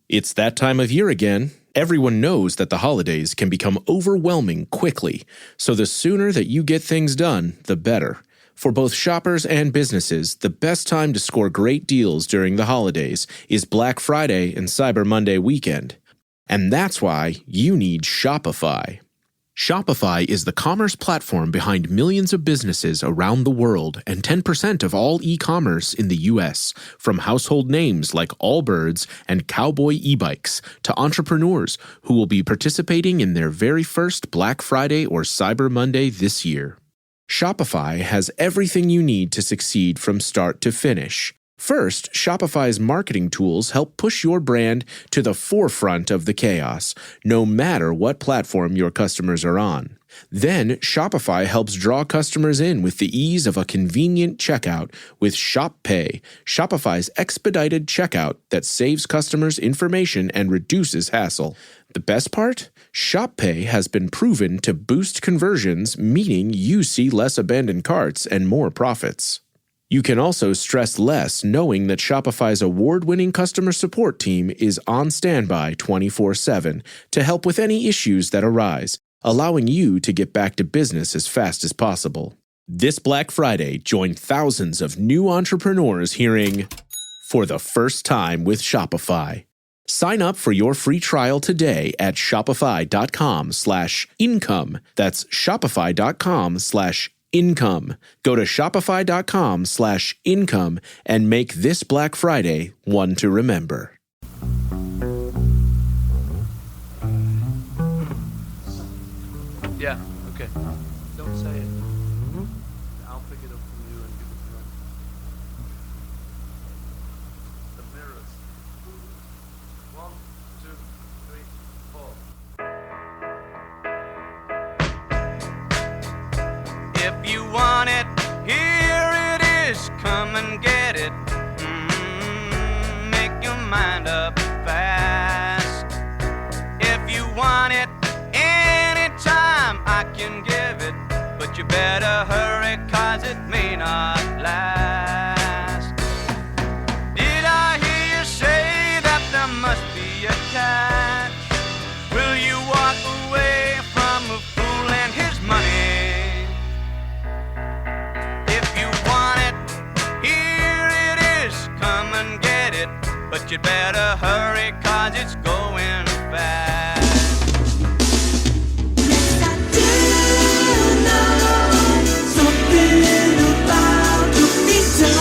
It's that time of year again. Everyone knows that the holidays can become overwhelming quickly, so the sooner that you get things done, the better. For both shoppers and businesses, the best time to score great deals during the holidays is Black Friday and Cyber Monday weekend. And that's why you need Shopify. Shopify is the commerce platform behind millions of businesses around the world and 10% of all e-commerce in the U.S., from household names like Allbirds and Cowboy e-bikes to entrepreneurs who will be participating in their very first Black Friday or Cyber Monday this year. Shopify has everything you need to succeed from start to finish. First, Shopify's marketing tools help push your brand to the forefront of the chaos, no matter what platform your customers are on. Then, Shopify helps draw customers in with the ease of a convenient checkout with Shop Pay, Shopify's expedited checkout that saves customers information and reduces hassle. The best part? Shop Pay has been proven to boost conversions, meaning you see less abandoned carts and more profits. You can also stress less knowing that Shopify's award-winning customer support team is on standby 24/7 to help with any issues that arise, allowing you to get back to business as fast as possible. This Black Friday, join thousands of new entrepreneurs hearing for the first time with Shopify. Sign up for your free trial today at shopify.com/income. That's shopify.com/income. Go to shopify.com/income and make this Black Friday one to remember. Yeah, okay. Don't say it. I'll pick it up from you and give it to them. The mirrors. 1, 2, 3, 4. If you want it, here it is. Come and get it. Make your mind up fast. If you want it anytime, I can give it. But you better hurry, 'cause it may not last. Did I hear you say that there must be a catch? Will you walk away from a fool and his money? But you'd better hurry, 'cause it's going fast. Yes, I do know something about to be done.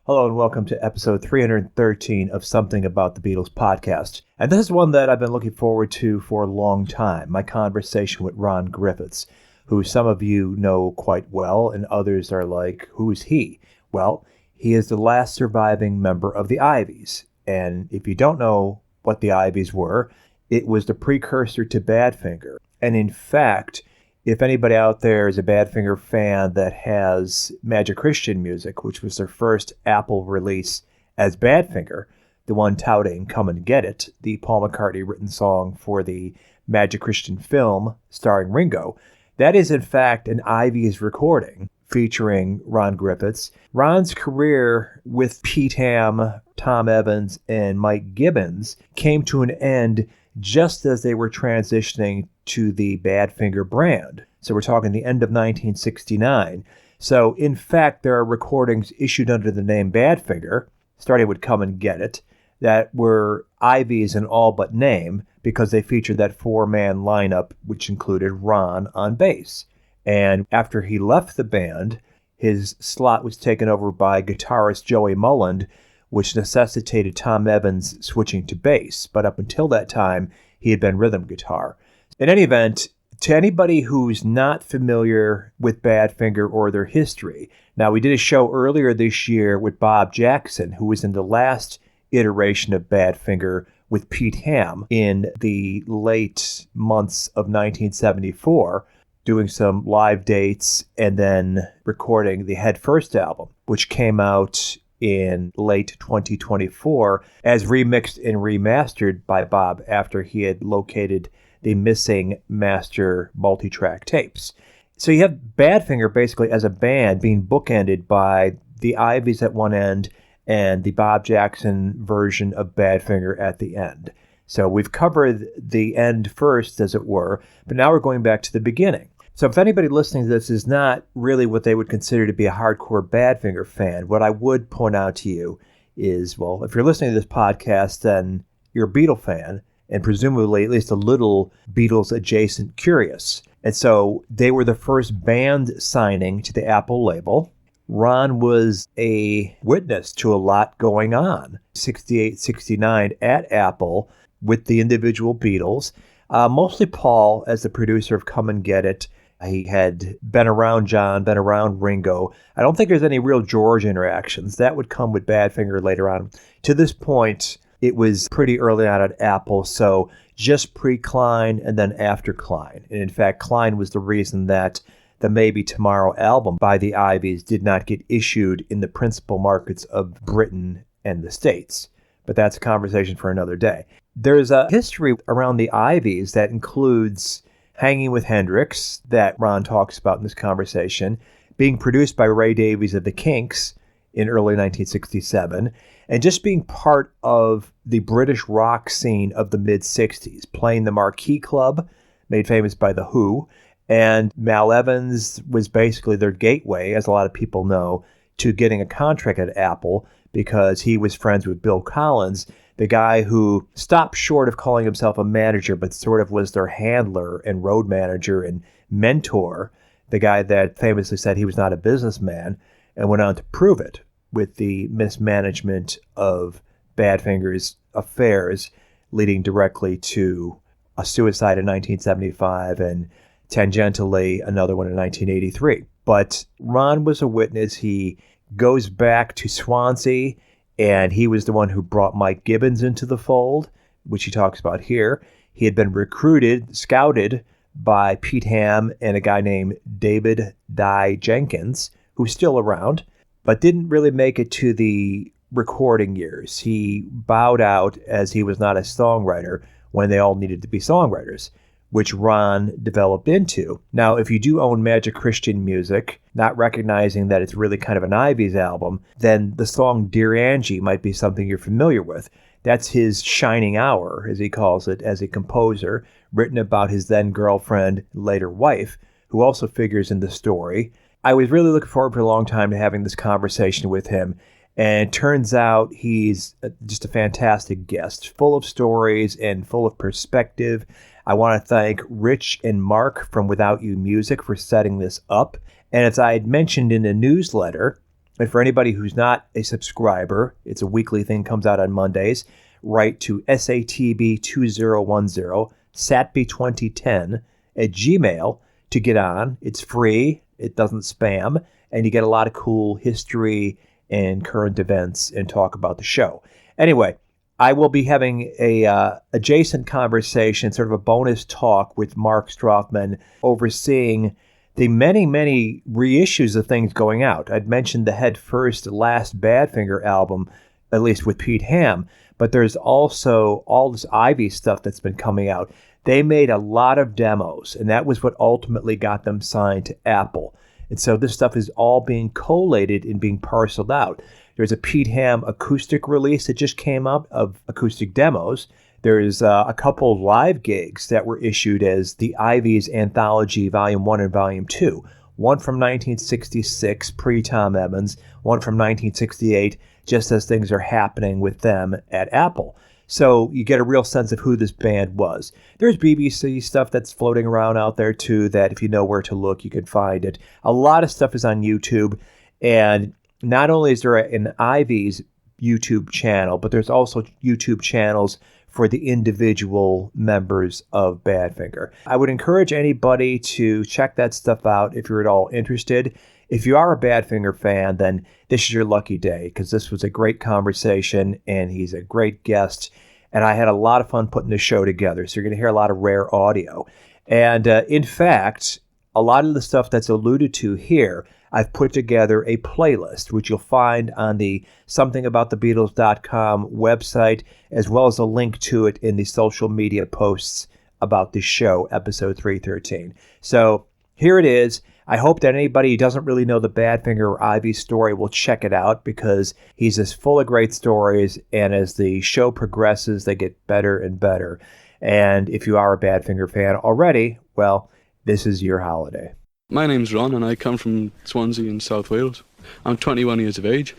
Hello and welcome to episode 313 of Something About the Beatles podcast. And this is one that I've been looking forward to for a long time, my conversation with Ron Griffiths, who some of you know quite well and others are like, who's he? Well, he is the last surviving member of the Iveys. And if you don't know what the Iveys were, it was the precursor to Badfinger. And in fact, if anybody out there is a Badfinger fan that has Magic Christian Music, which was their first Apple release as Badfinger, the one touting Come and Get It, the Paul McCartney written song for the Magic Christian film starring Ringo, that is in fact an Iveys recording featuring Ron Griffiths. Ron's career with Pete Ham, Tom Evans, and Mike Gibbons came to an end just as they were transitioning to the Badfinger brand. So we're talking the end of 1969. So in fact, there are recordings issued under the name Badfinger, starting with Come and Get It, that were Iveys in all but name because they featured that four-man lineup, which included Ron on bass. And after he left the band, his slot was taken over by guitarist Joey Mullen, which necessitated Tom Evans switching to bass. But up until that time, he had been rhythm guitar. In any event, to anybody who's not familiar with Badfinger or their history, now we did a show earlier this year with Bob Jackson, who was in the last iteration of Badfinger with Pete Ham in the late months of 1974, doing some live dates and then recording the Head First album, which came out in late 2024 as remixed and remastered by Bob after he had located the missing master multi-track tapes. So you have Badfinger basically as a band being bookended by the Iveys at one end and the Bob Jackson version of Badfinger at the end. So we've covered the end first, as it were, but now we're going back to the beginning. So if anybody listening to this is not really what they would consider to be a hardcore Badfinger fan, what I would point out to you is, well, if you're listening to this podcast, then you're a Beatle fan, and presumably at least a little Beatles-adjacent curious. And so they were the first band signing to the Apple label. Ron was a witness to a lot going on, 68, 69 at Apple with the individual Beatles. Mostly Paul as the producer of Come and Get It. He had been around John, been around Ringo. I don't think there's any real George interactions. That would come with Badfinger later on. To this point, it was pretty early on at Apple, so just pre-Klein and then after Klein. And in fact, Klein was the reason that the Maybe Tomorrow album by the Iveys did not get issued in the principal markets of Britain and the States. But that's a conversation for another day. There's a history around the Iveys that includes Hanging with Hendrix, that Ron talks about in this conversation, being produced by Ray Davies of the Kinks in early 1967, and just being part of the British rock scene of the mid-60s, playing the Marquee Club, made famous by The Who, and Mal Evans was basically their gateway, as a lot of people know, to getting a contract at Apple because he was friends with Bill Collins, the guy who stopped short of calling himself a manager, but sort of was their handler and road manager and mentor, the guy that famously said he was not a businessman and went on to prove it with the mismanagement of Badfinger's affairs, leading directly to a suicide in 1975 and tangentially another one in 1983. But Ron was a witness. He goes back to Swansea, and he was the one who brought Mike Gibbons into the fold, which he talks about here. He had been recruited, scouted by Pete Ham and a guy named David Dye Jenkins, who's still around, but didn't really make it to the recording years. He bowed out as he was not a songwriter when they all needed to be songwriters, which Ron developed into. Now, if you do own Magic Christian Music, not recognizing that it's really kind of an Iveys album, then the song Dear Angie might be something you're familiar with. That's his shining hour, as he calls it, as a composer, written about his then girlfriend, later wife, who also figures in the story. I was really looking forward for a long time to having this conversation with him, and it turns out he's just a fantastic guest, full of stories and full of perspective. I want to thank Rich and Mark from Without You Music for setting this up. And as I had mentioned in the newsletter, and for anybody who's not a subscriber, it's a weekly thing, comes out on Mondays, write to SATB2010, SATB2010 at Gmail to get on. It's free, it doesn't spam, and you get a lot of cool history and current events and talk about the show. Anyway, I will be having a adjacent conversation, sort of a bonus talk with Mark Strothman, overseeing the many, many reissues of things going out. I'd mentioned the Head First Last Badfinger album, at least with Pete Ham, but there's also all this Ivy stuff that's been coming out. They made a lot of demos, and that was what ultimately got them signed to Apple. And so this stuff is all being collated and being parceled out. There's a Pete Ham acoustic release that just came up of acoustic demos. There's a couple of live gigs that were issued as the Iveys Anthology Volume 1 and Volume 2. One from 1966, pre-Tom Evans. One from 1968, just as things are happening with them at Apple. So you get a real sense of who this band was. There's BBC stuff that's floating around out there, too, that if you know where to look, you can find it. A lot of stuff is on YouTube, and not only is there an Iveys YouTube channel, but there's also YouTube channels for the individual members of Badfinger. I would encourage anybody to check that stuff out if you're at all interested. If you are a Badfinger fan, then this is your lucky day, because this was a great conversation, and he's a great guest, and I had a lot of fun putting this show together, so you're going to hear a lot of rare audio. And in fact, a lot of the stuff that's alluded to here, I've put together a playlist, which you'll find on the somethingabouttthebeatles.com website, as well as a link to it in the social media posts about this show, episode 313. So here it is. I hope that anybody who doesn't really know the Badfinger or Iveys story will check it out because he's just full of great stories, and as the show progresses, they get better and better. And if you are a Badfinger fan already, well, this is your holiday. My name's Ron, and I come from Swansea in South Wales. I'm 21 years of age,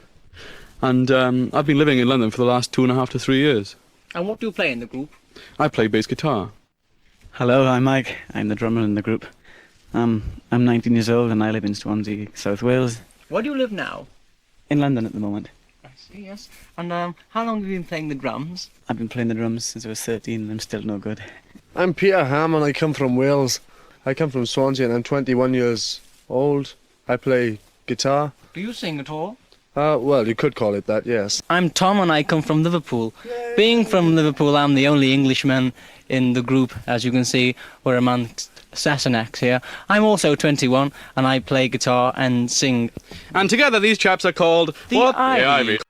and I've been living in London for the last 2.5 to 3 years. And what do you play in the group? I play bass guitar. Hello, I'm Mike. I'm the drummer in the group. I'm 19 years old and I live in Swansea, South Wales. Where do you live now? In London at the moment. I see, yes. And how long have you been playing the drums? I've been playing the drums since I was 13 and I'm still no good. I'm Peter Ham and I come from Wales. I come from Swansea and I'm 21 years old. I play guitar. Do you sing at all? Well, you could call it that, yes. I'm Tom and I come from Liverpool. Being from Liverpool, I'm the only Englishman in the group. As you can see, we're amongst Sassenachs here. I'm also 21 and I play guitar and sing. And together these chaps are called... The Iveys.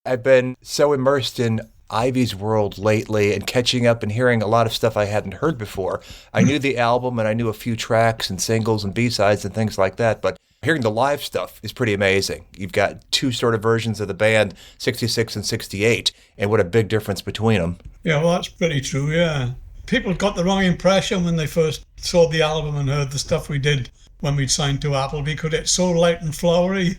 I've been so immersed in Ivy's world lately and catching up and hearing a lot of stuff I hadn't heard before. I knew the album and I knew a few tracks and singles and B-sides and things like that, but hearing the live stuff is pretty amazing. You've got two sort of versions of the band, 66 and 68, and what a big difference between them. Yeah, well, that's pretty true, yeah. People got the wrong impression when they first saw the album and heard the stuff we did when we'd signed to Apple because it's so light and flowery.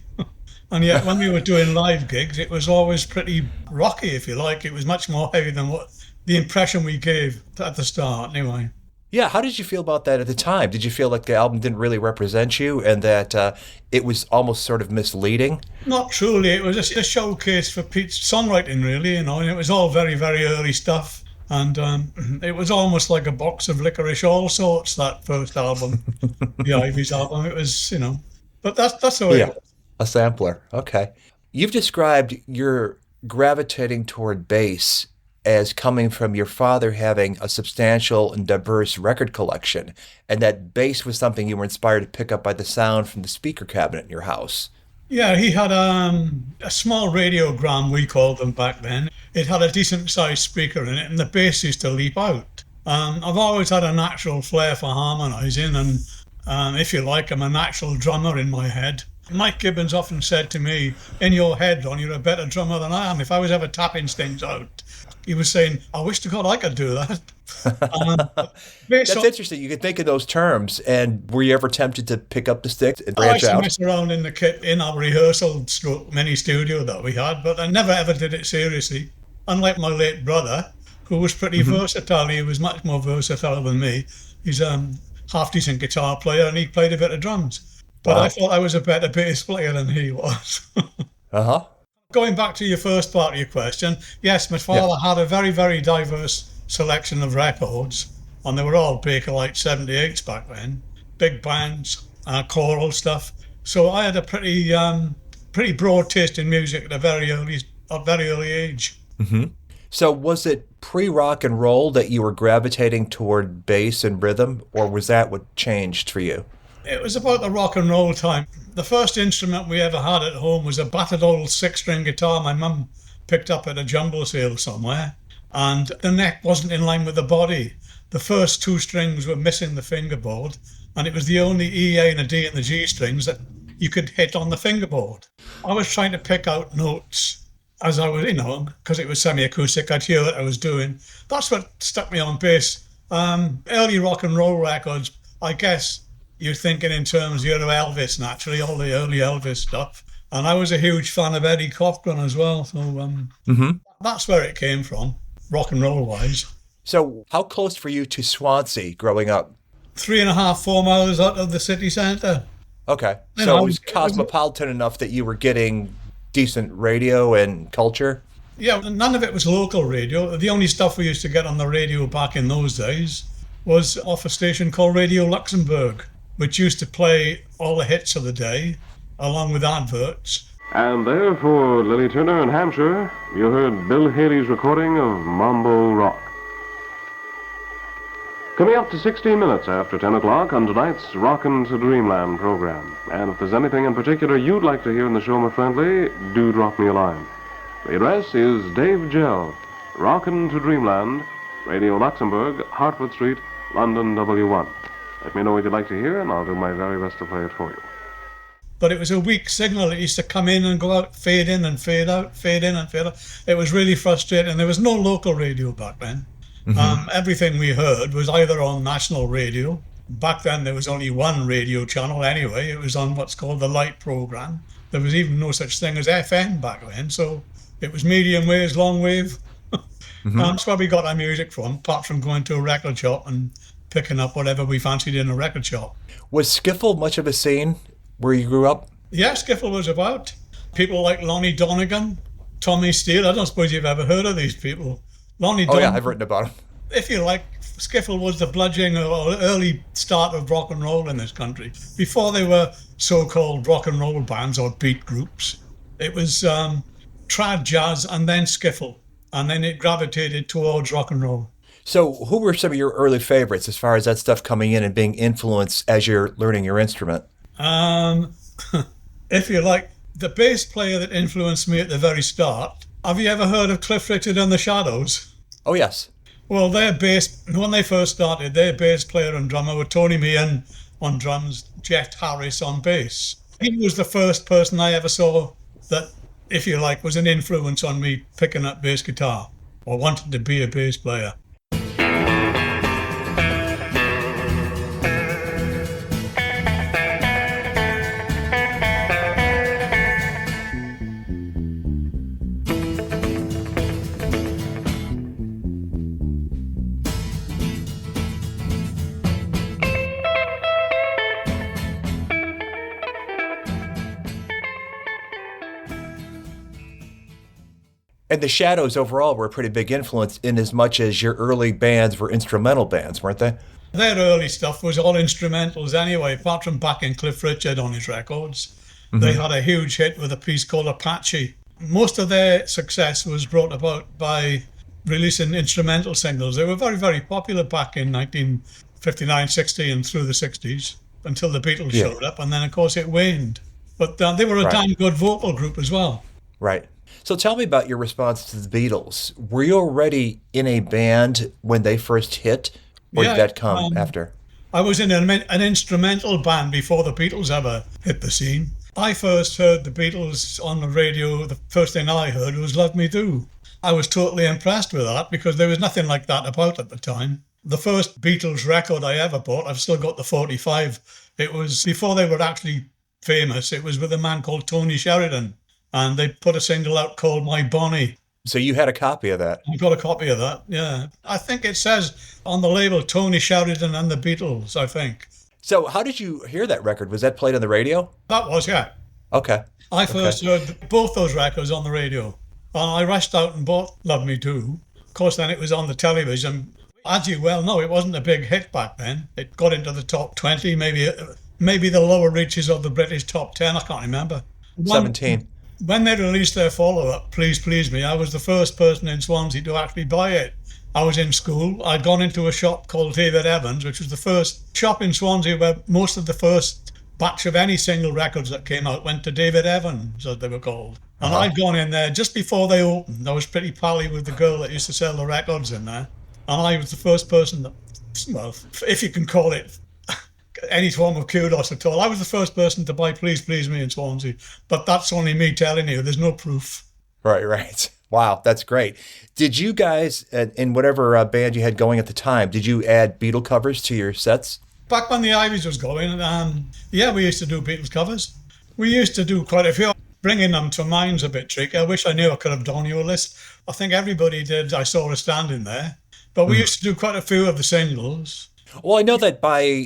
And yet when we were doing live gigs, it was always pretty rocky, if you like. It was much more heavy than what the impression we gave at the start, anyway. Yeah, how did you feel about that at the time? Did you feel like the album didn't really represent you and that it was almost sort of misleading? Not truly. It was a showcase for Pete's songwriting, really, and it was all very, very early stuff. And it was almost like a box of licorice all sorts, that first album, the Iveys album. It was, but that's the way it was. A sampler. Okay. You've described your gravitating toward bass as coming from your father having a substantial and diverse record collection, and that bass was something you were inspired to pick up by the sound from the speaker cabinet in your house. Yeah, he had a small radiogram, we called them back then. It had a decent-sized speaker in it, and the bass used to leap out. I've always had a natural flair for harmonising, and if you like, I'm a natural drummer in my head. Mike Gibbons often said to me, in your head, Ron, you're a better drummer than I am. If I was ever tapping things out, he was saying, I wish to God I could do that. That's interesting. You could think of those terms. And were you ever tempted to pick up the stick and branch out? I used to mess around in the kit in our rehearsal mini studio that we had, but I never ever did it seriously. Unlike my late brother, who was pretty versatile. He was much more versatile than me. He's a half-decent guitar player and he played a bit of drums. But I thought I was a better bass player than he was. Uh-huh. Going back to your first part of your question, yes, my father had a very, very diverse selection of records, and they were all Bakelite 78s back then, big bands, choral stuff. So I had a pretty broad taste in music at a very early age. Mm-hmm. So was it pre-rock and roll that you were gravitating toward bass and rhythm, or was that what changed for you? It was about the rock and roll time. The first instrument we ever had at home was a battered old 6-string guitar my mum picked up at a jumble sale somewhere, and the neck wasn't in line with the body. The first 2 strings were missing the fingerboard, and it was the only E, A and a D and the G strings that you could hit on the fingerboard. I was trying to pick out notes as I was, because it was semi-acoustic, I'd hear what I was doing. That's what stuck me on bass. Early rock and roll records, I guess, you're thinking in terms of Elvis, naturally, all the early Elvis stuff. And I was a huge fan of Eddie Cochran as well. So that's where it came from, rock and roll wise. So how close were you to Swansea growing up? 3.5, 4 miles out of the city centre. Okay. So it was cosmopolitan enough that you were getting decent radio and culture? Yeah, none of it was local radio. The only stuff we used to get on the radio back in those days was off a station called Radio Luxembourg, which used to play all the hits of the day, along with adverts. And there, for Lily Turner in Hampshire, you heard Bill Haley's recording of Mambo Rock. Coming up to 16 minutes after 10 o'clock on tonight's Rockin' to Dreamland program. And if there's anything in particular you'd like to hear in the show, my friendly, do drop me a line. The address is Dave Gell, Rockin' to Dreamland, Radio Luxembourg, Hertford Street, London W1. Let me know what you'd like to hear, and I'll do my very best to play it for you. But it was a weak signal. It used to come in and go out, fade in and fade out, fade in and fade out. It was really frustrating. There was no local radio back then. Everything we heard was either on national radio. Back then there was only one radio channel anyway. It was on what's called the light program. There was even no such thing as FM back then. So it was medium waves, long wave. That's where we got our music from, apart from going to a record shop and picking up whatever we fancied in a record shop. Was skiffle much of a scene where you grew up? Yeah, skiffle was about. People like Lonnie Donegan, Tommy Steele. I don't suppose you've ever heard of these people. Lonnie Donegan, I've written about him. If you like, skiffle was the bludgeoning or early start of rock and roll in this country. Before they were so-called rock and roll bands or beat groups, it was trad jazz and then skiffle. And then it gravitated towards rock and roll. So who were some of your early favorites as far as that stuff coming in and being influenced as you're learning your instrument? If you like, the bass player that influenced me at the very start, have you ever heard of Cliff Richard and the Shadows? Oh, yes. Well, when they first started, their bass player and drummer were Tony Meehan on drums, Jet Harris on bass. He was the first person I ever saw that, if you like, was an influence on me picking up bass guitar or wanting to be a bass player. And the Shadows overall were a pretty big influence in as much as your early bands were instrumental bands, weren't they? Their early stuff was all instrumentals anyway, apart from backing Cliff Richard on his records. They had a huge hit with a piece called Apache. Most of their success was brought about by releasing instrumental singles. They were very, very popular back in 1959, 60 and through the 60s until the Beatles showed up, and then of course it waned. But they were a damn good vocal group as well. Right. So tell me about your response to the Beatles. Were you already in a band when they first hit, or did that come after? I was in an instrumental band before the Beatles ever hit the scene. I first heard the Beatles on the radio. The first thing I heard was Love Me Do. I was totally impressed with that because there was nothing like that about at the time. The first Beatles record I ever bought, I've still got the 45. It was before they were actually famous. It was with a man called Tony Sheridan. And they put a single out called My Bonnie. So you had a copy of that? I got a copy of that, yeah. I think it says on the label, Tony Sheridan and the Beatles, I think. So how did you hear that record? Was that played on the radio? That was, yeah. Okay. I first heard both those records on the radio. And I rushed out and bought Love Me Do. Of course, then it was on the television. As you well know, it wasn't a big hit back then. It got into the top 20, maybe the lower reaches of the British top 10, I can't remember. 17. When they released their follow-up, Please Please Me, I was the first person in Swansea to actually buy it. I was in school. I'd gone into a shop called David Evans, which was the first shop in Swansea where most of the first batch of any single records that came out went to David Evans, as they were called. And I'd gone in there just before they opened. I was pretty pally with the girl that used to sell the records in there. And I was the first person that, well, if you can call it any form of kudos at all. I was the first person to buy Please Please Me in Swansea, but that's only me telling you. There's no proof. Right. Wow, that's great. Did you guys, in whatever band you had going at the time, did you add Beatle covers to your sets? Back when the Iveys was going, we used to do Beatles covers. We used to do quite a few. Bringing them to mind's a bit tricky. I wish I knew I could have done you a list. I think everybody did. I saw a standing there. But we used to do quite a few of the singles. Well, I know that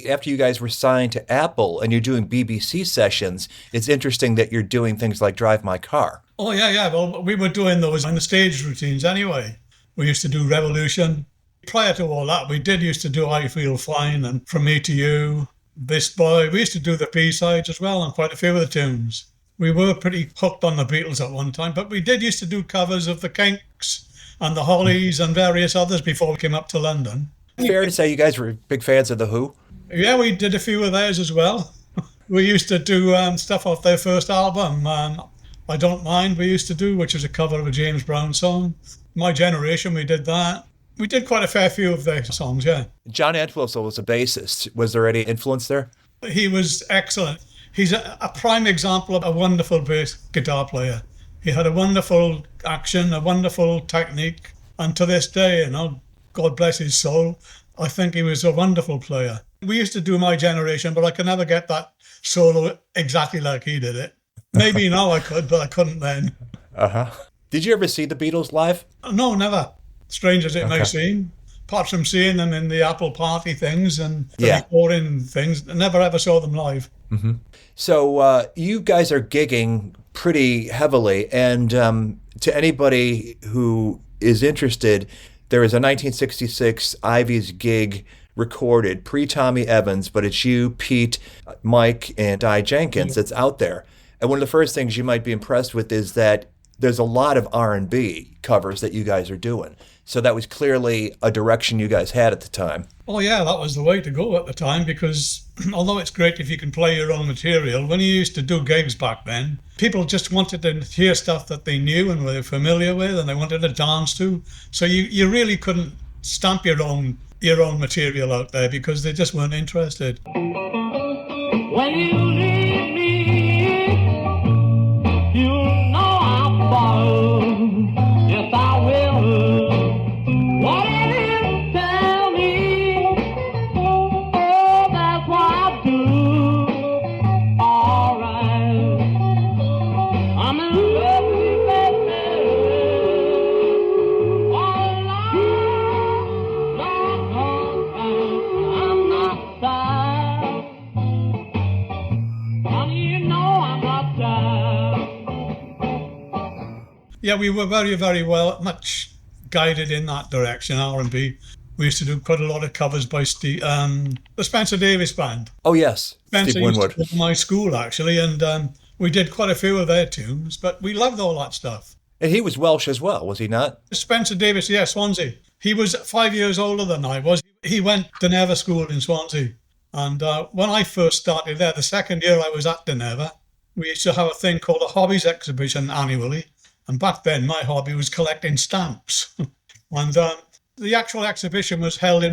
after you guys were signed to Apple and you're doing BBC sessions, it's interesting that you're doing things like Drive My Car. Oh, yeah. Well, we were doing those in the stage routines anyway. We used to do Revolution. Prior to all that, we used to do I Feel Fine and From Me to You, This Boy. We used to do the B-sides as well on quite a few of the tunes. We were pretty hooked on the Beatles at one time, but we used to do covers of the Kinks and the Hollies and various others before we came up to London. Fair to say you guys were big fans of The Who? Yeah, we did a few of theirs as well. We used to do stuff off their first album. I Don't Mind we used to do, which is a cover of a James Brown song. My Generation, we did that. We did quite a fair few of their songs, yeah. John Entwistle was a bassist. Was there any influence there? He was excellent. He's a prime example of a wonderful bass guitar player. He had a wonderful action, a wonderful technique, and to this day, God bless his soul, I think he was a wonderful player. We used to do My Generation, but I could never get that solo exactly like he did it. Maybe now I could, but I couldn't then. Uh-huh. Did you ever see the Beatles live? No, never. Strange as it may seem. Apart from seeing them in the Apple Party things and the recording things, I never ever saw them live. Mm-hmm. So you guys are gigging pretty heavily, and to anybody who is interested, there is a 1966 Iveys gig recorded, pre-Tommy Evans, but it's you, Pete, Mike, and Di Jenkins that's out there. And one of the first things you might be impressed with is that there's a lot of R&B covers that you guys are doing. So that was clearly a direction you guys had at the time. Oh yeah, that was the way to go at the time, because although it's great if you can play your own material, when you used to do gigs back then, people just wanted to hear stuff that they knew and were familiar with and they wanted to dance to. So you really couldn't stamp your own material out there because they just weren't interested. When you leave me, you know I'm falling. Yes, I will. Whatever you tell me, oh, that's what I do. All right. I'm in love with you, baby. All alone, I'm not tired. Honey, you know I'm not tired. Yeah, we were very, very much guided in that direction, R&B. We used to do quite a lot of covers by the Spencer Davis Band. Oh, yes. Spencer Steve Winwood. used to go to my school, actually, and we did quite a few of their tunes, but we loved all that stuff. And he was Welsh as well, was he not? Spencer Davis, yeah, Swansea. He was 5 years older than I was. He went to Deneva School in Swansea. And when I first started there, the second year I was at Deneva, we used to have a thing called a hobbies exhibition annually. And back then, my hobby was collecting stamps. And the actual exhibition was held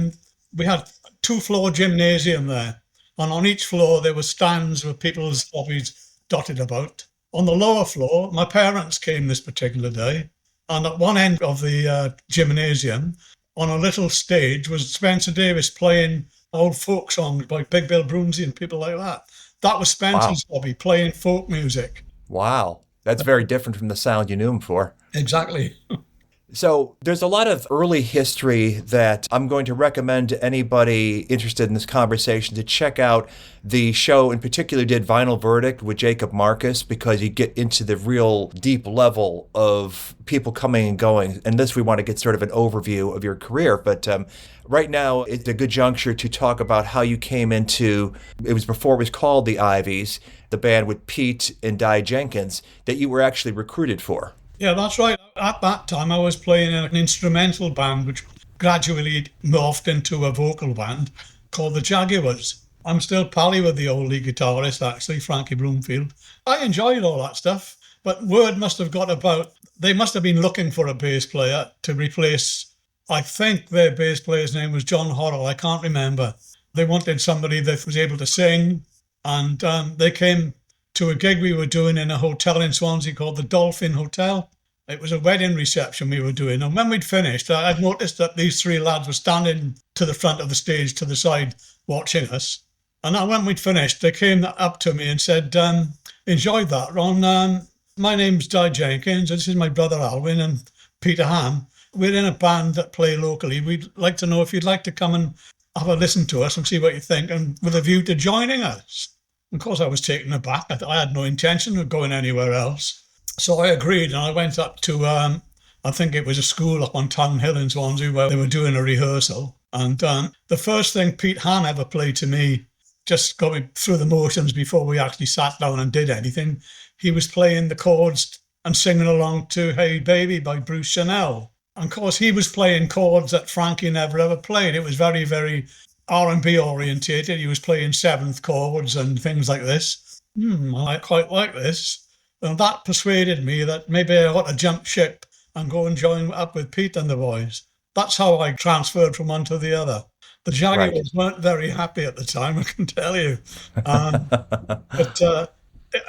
we had 2-floor gymnasium there. And on each floor, there were stands with people's hobbies dotted about. On the lower floor, my parents came this particular day. And at one end of the gymnasium, on a little stage, was Spencer Davis playing old folk songs by Big Bill Broomsey and people like that. That was Spencer's hobby, playing folk music. Wow. That's very different from the sound you knew him for. Exactly. So there's a lot of early history that I'm going to recommend to anybody interested in this conversation to check out. The show in particular did Vinyl Verdict with Jacob Marcus, because you get into the real deep level of people coming and going. And this, we want to get sort of an overview of your career. But right now, it's a good juncture to talk about how you came into, it was before it was called the Iveys, the band with Pete and Di Jenkins, that you were actually recruited for. Yeah, that's right. At that time, I was playing in an instrumental band, which gradually morphed into a vocal band called the Jaguars. I'm still pally with the old lead guitarist, actually, Frankie Broomfield. I enjoyed all that stuff, but word must have got about. They must have been looking for a bass player to replace, I think their bass player's name was John Horrell, I can't remember. They wanted somebody that was able to sing, and they came to a gig we were doing in a hotel in Swansea called the Dolphin Hotel. It was a wedding reception we were doing. And when we'd finished, I'd noticed that these 3 lads were standing to the front of the stage, to the side, watching us. And when we'd finished, they came up to me and said, enjoyed that, Ron. My name's Di Jenkins. This is my brother Alwyn and Peter Ham. We're in a band that play locally. We'd like to know if you'd like to come and have a listen to us and see what you think, and with a view to joining us. Of course, I was taken aback. I had no intention of going anywhere else. So I agreed, and I went up to, I think it was a school up on Town Hill in Swansea, where they were doing a rehearsal. And the first thing Pete Ham ever played to me, just going through the motions before we actually sat down and did anything, he was playing the chords and singing along to Hey Baby by Bruce Chanel. And of course, he was playing chords that Frankie never ever played. It was very, very R&B orientated. He was playing 7th chords and things like this. I quite like this. And that persuaded me that maybe I ought to jump ship and go and join up with Pete and the boys. that's how I transferred from one to the other. The Jaguars weren't very happy at the time, I can tell you. But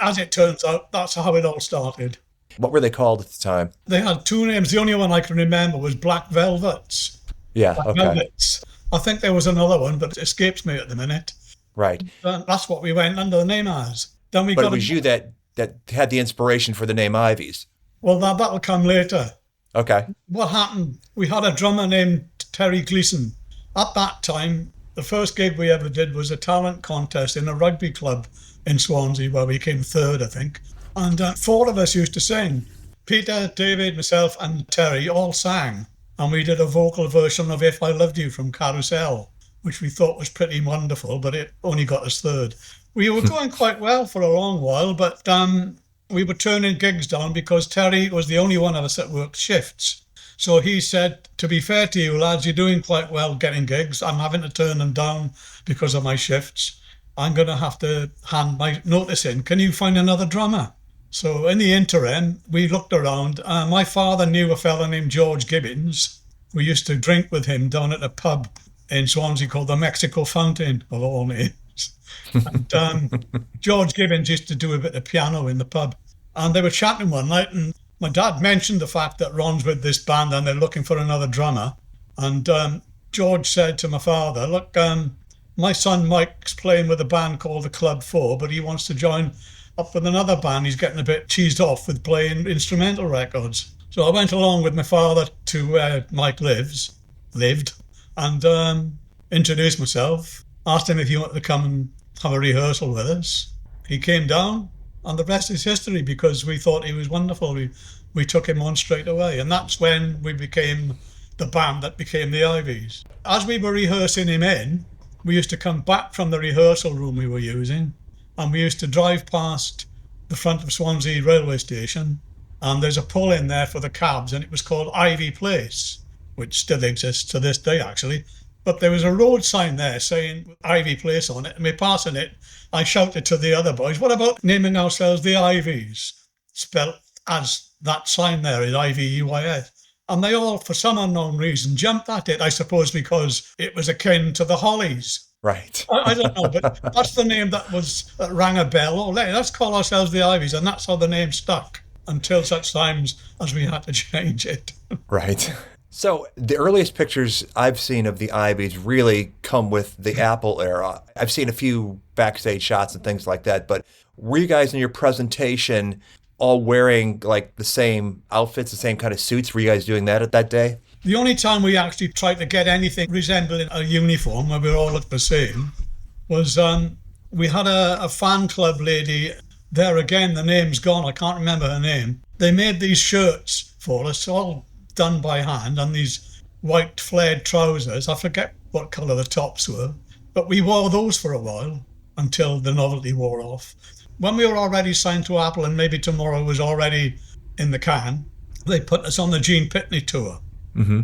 as it turns out, that's how it all started. What were they called at the time? They had two names. The only one I can remember was Black Velvets. Yeah, Black okay. Velvets. I think there was another one, but it escapes me at the minute. Right. That's what we went under the name as. Then we But got it was you that had the inspiration for the name Iveys. Well, that'll come later. Okay. What happened? We had a drummer named Terry Gleason. At that time, the first gig we ever did was a talent contest in a rugby club in Swansea, where we came third, I think. And 4 of us used to sing. Peter, David, myself, and Terry all sang. And we did a vocal version of If I Loved You from Carousel, which we thought was pretty wonderful, but it only got us third. We were going quite well for a long while, but we were turning gigs down because Terry was the only one of us that worked shifts. So he said, to be fair to you lads, you're doing quite well getting gigs. I'm having to turn them down because of my shifts. I'm going to have to hand my notice in. Can you find another drummer? So in the interim, we looked around. My father knew a fella named George Gibbons. We used to drink with him down at a pub in Swansea called the Mexico Fountain, of all names. And George Gibbons used to do a bit of piano in the pub. And they were chatting one night, and my dad mentioned the fact that Ron's with this band and they're looking for another drummer. And George said to my father, look, my son Mike's playing with a band called the Club 4, but he wants to join up with another band. He's getting a bit cheesed off with playing instrumental records. So I went along with my father to where Mike lived, and introduced myself, asked him if he wanted to come and have a rehearsal with us. He came down, and the rest is history, because we thought he was wonderful. We took him on straight away, and that's when we became the band that became the Iveys. As we were rehearsing him in, we used to come back from the rehearsal room we were using, and we used to drive past the front of Swansea railway station, and there's a pull in there for the cabs, and it was called Ivy Place, which still exists to this day actually. But there was a road sign there saying Ivy Place on it, and me passing it, I shouted to the other boys, what about naming ourselves the Iveys? Spelt as that sign there is Iveys. And they all, for some unknown reason, jumped at it, I suppose because it was akin to the Hollies. Right. I don't know, but that's the name that rang a bell. Oh, let's call ourselves the Iveys, and that's how the name stuck until such times as we had to change it. Right. So the earliest pictures I've seen of the Iveys really come with the Apple era. I've seen a few backstage shots and things like that, but were you guys in your presentation all wearing like the same outfits, the same kind of suits? Were you guys doing that at that day? The only time we actually tried to get anything resembling a uniform where we all looked the same was we had a fan club lady. There again, the name's gone. I can't remember her name. They made these shirts for us, all done by hand, and these white flared trousers. I forget what colour the tops were, but we wore those for a while until the novelty wore off. When we were already signed to Apple and Maybe Tomorrow was already in the can, they put us on the Gene Pitney tour. Mm-hmm.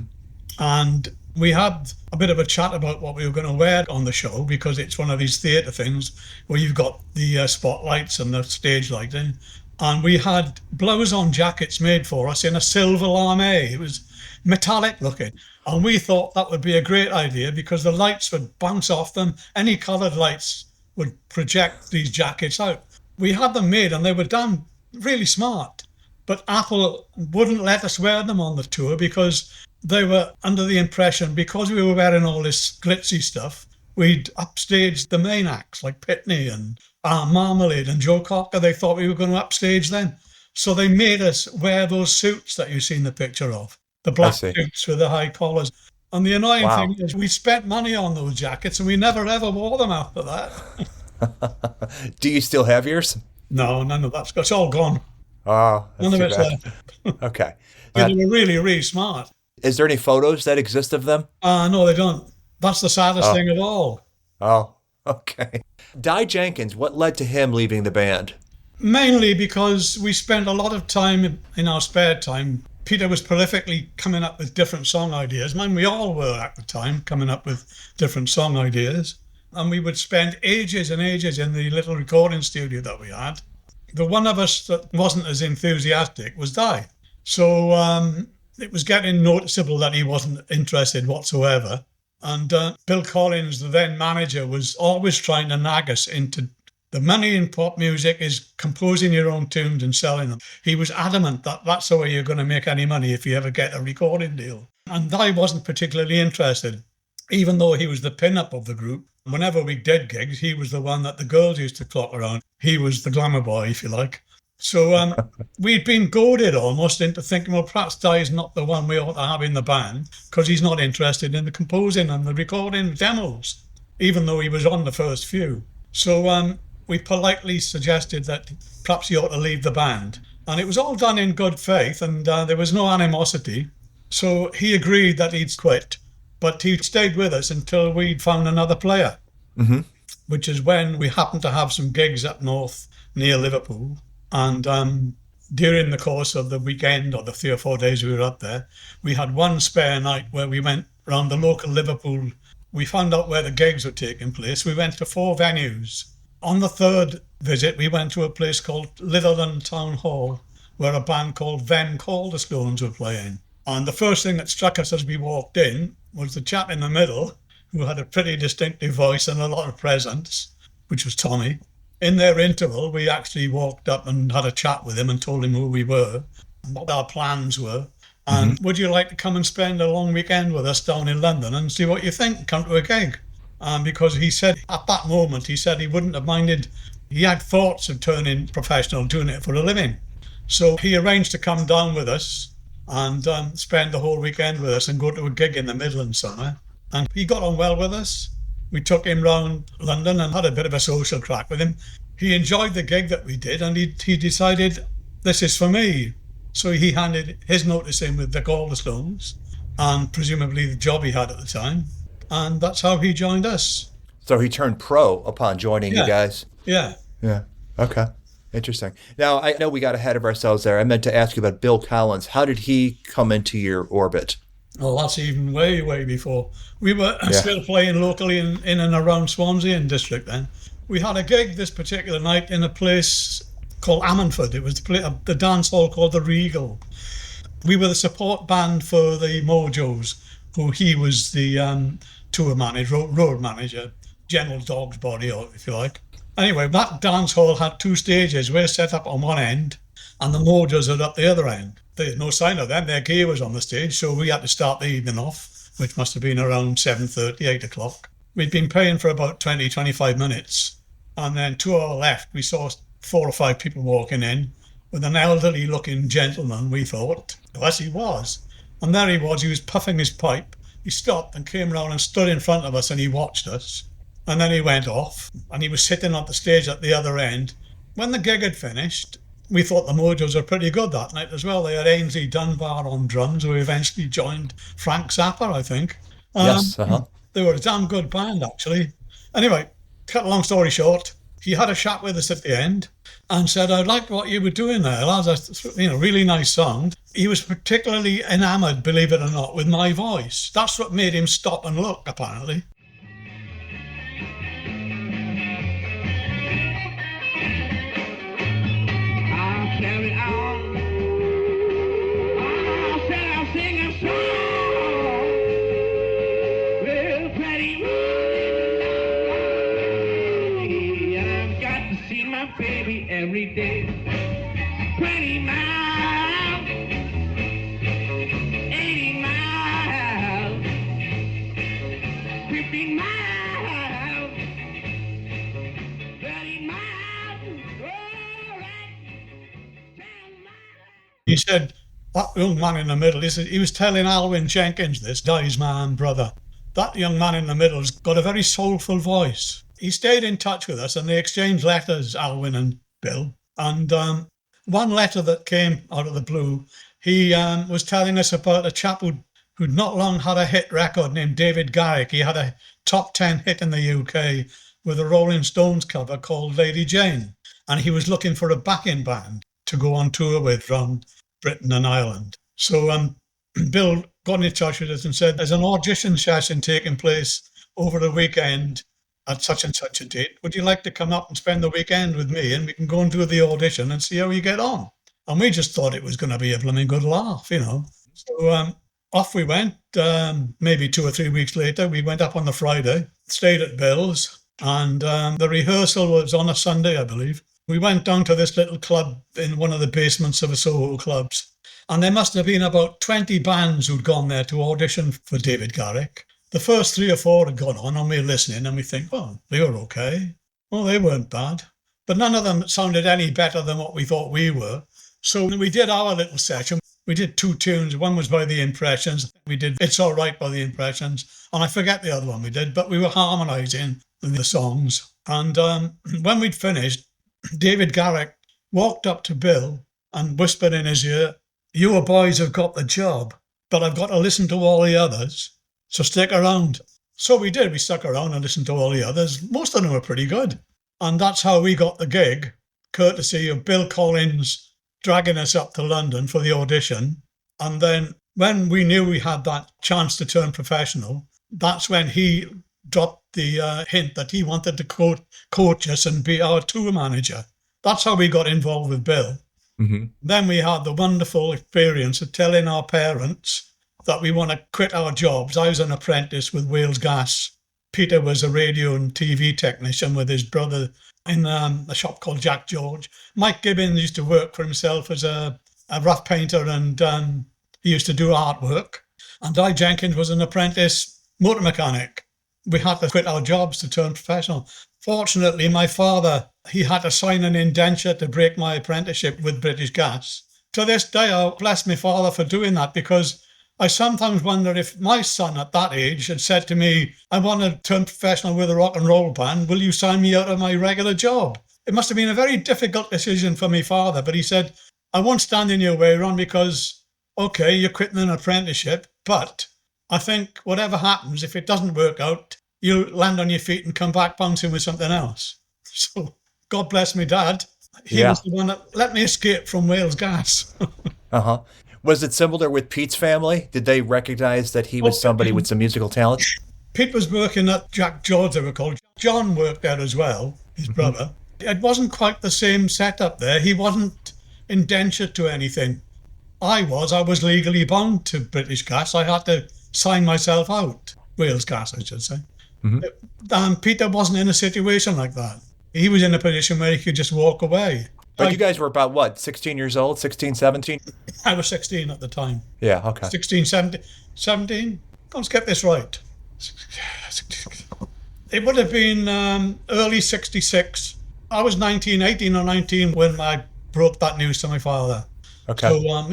And we had a bit of a chat about what we were going to wear on the show, because it's one of these theatre things where you've got the spotlights and the stage lighting. And we had blouse-on jackets made for us in a silver lame. It was metallic looking. And we thought that would be a great idea because the lights would bounce off them. Any coloured lights would project these jackets out. We had them made and they were done really smart. But Apple wouldn't let us wear them on the tour because they were under the impression, because we were wearing all this glitzy stuff, we'd upstage the main acts like Pitney and Marmalade and Joe Cocker. They thought we were going to upstage them. So they made us wear those suits that you've seen the picture of, the black suits with the high collars. And the annoying thing is we spent money on those jackets and we never ever wore them after that. Do you still have yours? No, none of that's it's all gone. Oh, that's none of it's there. Okay. They were really, really smart. Is there any photos that exist of them? No, they don't. That's the saddest thing of all. Oh, okay. Di Jenkins, what led to him leaving the band? Mainly because we spent a lot of time in our spare time. Peter was prolifically coming up with different song ideas. We all were at the time coming up with different song ideas. And we would spend ages and ages in the little recording studio that we had. The one of us that wasn't as enthusiastic was Di. So it was getting noticeable that he wasn't interested whatsoever. And Bill Collins, the then manager, was always trying to nag us into the money in pop music is composing your own tunes and selling them. He was adamant that that's the way you're going to make any money if you ever get a recording deal. And I wasn't particularly interested, even though he was the pin-up of the group. Whenever we did gigs, he was the one that the girls used to clock around. He was the glamour boy, if you like. So we'd been goaded almost into thinking, well, perhaps Di's not the one we ought to have in the band because he's not interested in the composing and the recording demos, even though he was on the first few. So we politely suggested that perhaps he ought to leave the band. And it was all done in good faith and there was no animosity. So he agreed that he'd quit, but he stayed with us until we'd found another player, which is when we happened to have some gigs up north near Liverpool. And during the course of the weekend or the 3 or 4 days we were up there, we had one spare night where we went around the local Liverpool. We found out where the gigs were taking place. We went to 4 venues. On the third visit, we went to a place called Litherland Town Hall, where a band called Them Calderstones were playing. And the first thing that struck us as we walked in was the chap in the middle, who had a pretty distinctive voice and a lot of presence, which was Tommy. In their interval, we actually walked up and had a chat with him and told him who we were and what our plans were. And would you like to come and spend a long weekend with us down in London and see what you think? Come to a gig. Because he said at that moment, he said he wouldn't have minded. He had thoughts of turning professional, doing it for a living. So he arranged to come down with us and spend the whole weekend with us and go to a gig in the Midlands somewhere. And he got on well with us. We took him round London and had a bit of a social crack with him. He enjoyed the gig that we did and he decided, this is for me. So he handed his notice in with the Calderstones and presumably the job he had at the time. And that's how he joined us. So he turned pro upon joining you guys? Yeah. Yeah. Okay. Interesting. Now, I know we got ahead of ourselves there. I meant to ask you about Bill Collins. How did he come into your orbit? Oh, that's even way, way before. We were still playing locally in and around Swansea and district then. We had a gig this particular night in a place called Ammanford. It was the dance hall called the Regal. We were the support band for the Mojos, who he was the tour manager, road manager, general dog's body, or if you like. Anyway, that dance hall had 2 stages. We're set up on one end and the Mojos are up the other end. There's no sign of them. Their gear was on the stage, so we had to start the evening off, which must have been around 7:30, 8 o'clock. We'd been playing for about 20, 25 minutes. And then to our left, we saw 4 or 5 people walking in with an elderly looking gentleman, we thought. Yes, he was. And there he was puffing his pipe. He stopped and came round and stood in front of us and he watched us. And then he went off and he was sitting on the stage at the other end. When the gig had finished, we thought the Mojos were pretty good that night as well. They had Ainsley Dunbar on drums, who eventually joined Frank Zappa, I think. Yes, They were a damn good band, actually. Anyway, cut a long story short, he had a chat with us at the end and said, I liked what you were doing there, lads. Really nice song. He was particularly enamoured, believe it or not, with my voice. That's what made him stop and look, apparently. Every day, 20 miles, 80 miles, 50 miles, 30 miles, all right, 10 miles. He said, that young man in the middle, he was telling Alwyn Jenkins this, Di's man, brother. That young man in the middle's got a very soulful voice. He stayed in touch with us and they exchanged letters, Alwyn and Bill. And one letter that came out of the blue, he was telling us about a chap who'd not long had a hit record named David Garrick. He had a top 10 hit in the UK with a Rolling Stones cover called Lady Jane. And he was looking for a backing band to go on tour with from Britain and Ireland. So Bill got in touch with us and said, there's an audition session taking place over the weekend at such and such a date. Would you like to come up and spend the weekend with me and we can go and do the audition and see how you get on? And we just thought it was going to be a blooming good laugh, So off we went. Maybe 2 or 3 weeks later, we went up on the Friday, stayed at Bill's, and the rehearsal was on a Sunday, I believe. We went down to this little club in one of the basements of a Soho clubs, and there must have been about 20 bands who'd gone there to audition for David Garrick. The first 3 or 4 had gone on, and we were listening, and we think, well, they were okay. Well, they weren't bad. But none of them sounded any better than what we thought we were. So we did our little session. We did 2 tunes. One was by The Impressions. We did It's All Right by The Impressions. And I forget the other one we did, but we were harmonising the songs. And when we'd finished, David Garrick walked up to Bill and whispered in his ear, "You boys have got the job, but I've got to listen to all the others, so stick around." So we did. We stuck around and listened to all the others. Most of them were pretty good. And that's how we got the gig, courtesy of Bill Collins dragging us up to London for the audition. And then when we knew we had that chance to turn professional, that's when he dropped the hint that he wanted to coach us and be our tour manager. That's how we got involved with Bill. Mm-hmm. Then we had the wonderful experience of telling our parents that we want to quit our jobs. I was an apprentice with Wales Gas. Peter was a radio and TV technician with his brother in a shop called Jack George. Mike Gibbons used to work for himself as a rough painter, and he used to do artwork. And Di Jenkins was an apprentice motor mechanic. We had to quit our jobs to turn professional. Fortunately, my father, he had to sign an indenture to break my apprenticeship with British Gas. To this day, I bless my father for doing that, because I sometimes wonder if my son at that age had said to me, "I want to turn professional with a rock and roll band. Will you sign me out of my regular job?" It must have been a very difficult decision for my father, but he said, "I won't stand in your way, Ron, because, okay, you're quitting an apprenticeship, but I think whatever happens, if it doesn't work out, you'll land on your feet and come back bouncing with something else." So God bless my dad. He was the one that let me escape from Wales Gas. Uh-huh. Was it similar with Pete's family? Did they recognize that he was somebody with some musical talent? Pete was working at Jack George, they were called. John worked there as well, his brother. It wasn't quite the same setup there. He wasn't indentured to anything. I was legally bound to British Gas. I had to sign myself out. Wales Gas, I should say. Mm-hmm. Peter wasn't in a situation like that. He was in a position where he could just walk away. But you guys were about, what, 16 years old, 16, 17? I was 16 at the time. Yeah, okay. 16, 17? Let's get this right. It would have been early 66. I was 18 or 19 when I broke that news to my father. Okay. So,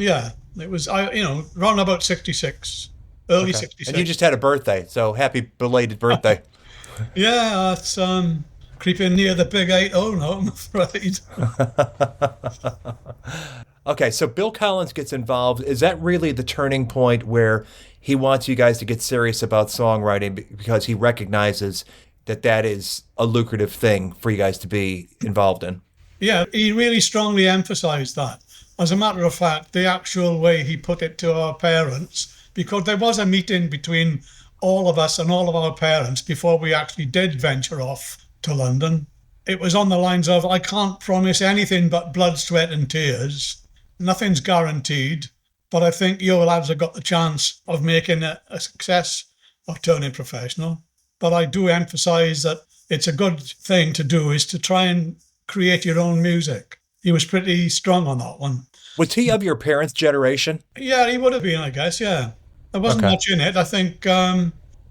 it was, around about 66, early 66. And you just had a birthday, so happy belated birthday. Yeah, it's creeping near the big 80 now, I'm afraid. Okay, so Bill Collins gets involved. Is that really the turning point where he wants you guys to get serious about songwriting because he recognizes that that is a lucrative thing for you guys to be involved in? Yeah, he really strongly emphasized that. As a matter of fact, the actual way he put it to our parents, because there was a meeting between all of us and all of our parents before we actually did venture off to London. It was on the lines of, "I can't promise anything but blood, sweat and tears. Nothing's guaranteed, but I think you lads have got the chance of making a success of turning professional. But I do emphasise that it's a good thing to do is to try and create your own music." He was pretty strong on that one. Was he of your parents' generation? Yeah, he would have been, I guess, yeah. There wasn't much in it. I think,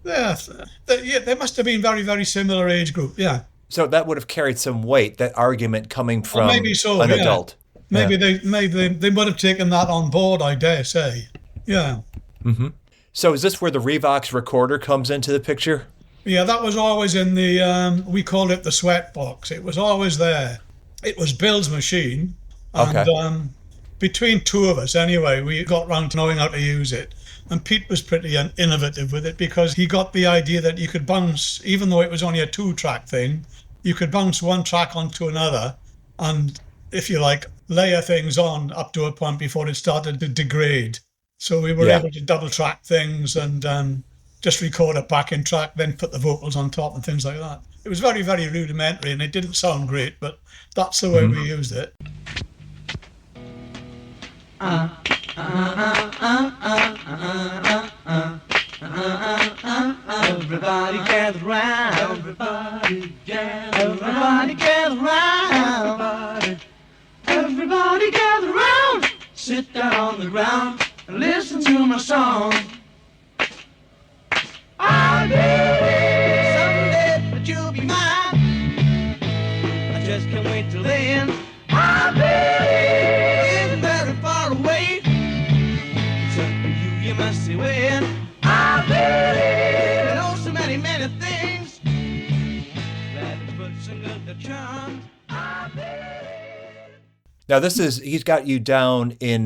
they must have been very, very similar age group, yeah. So that would have carried some weight, that argument coming from maybe so, an adult. Maybe they would have taken that on board, I dare say. Yeah. Mm-hmm. So is this where the Revox recorder comes into the picture? Yeah, that was always in the, we called it the sweat box. It was always there. It was Bill's machine. And between two of us, anyway, we got round to knowing how to use it. And Pete was pretty innovative with it because he got the idea that you could bounce, even though it was only a 2-track thing, you could bounce one track onto another and, if you like, layer things on up to a point before it started to degrade. So we were able to double track things and just record a backing track, then put the vocals on top and things like that. It was very, very rudimentary and it didn't sound great, but that's the way we used it. Everybody gather round. Everybody gather round. Everybody gather round. Sit down on the ground and listen to my song. I believe someday that you'll be mine. I just can't wait till then. I believe it's very far away. It's up to you, you must say when. I believe in oh so many, many things. Rabbits, books, and good charms. I believe. Now he's got you down in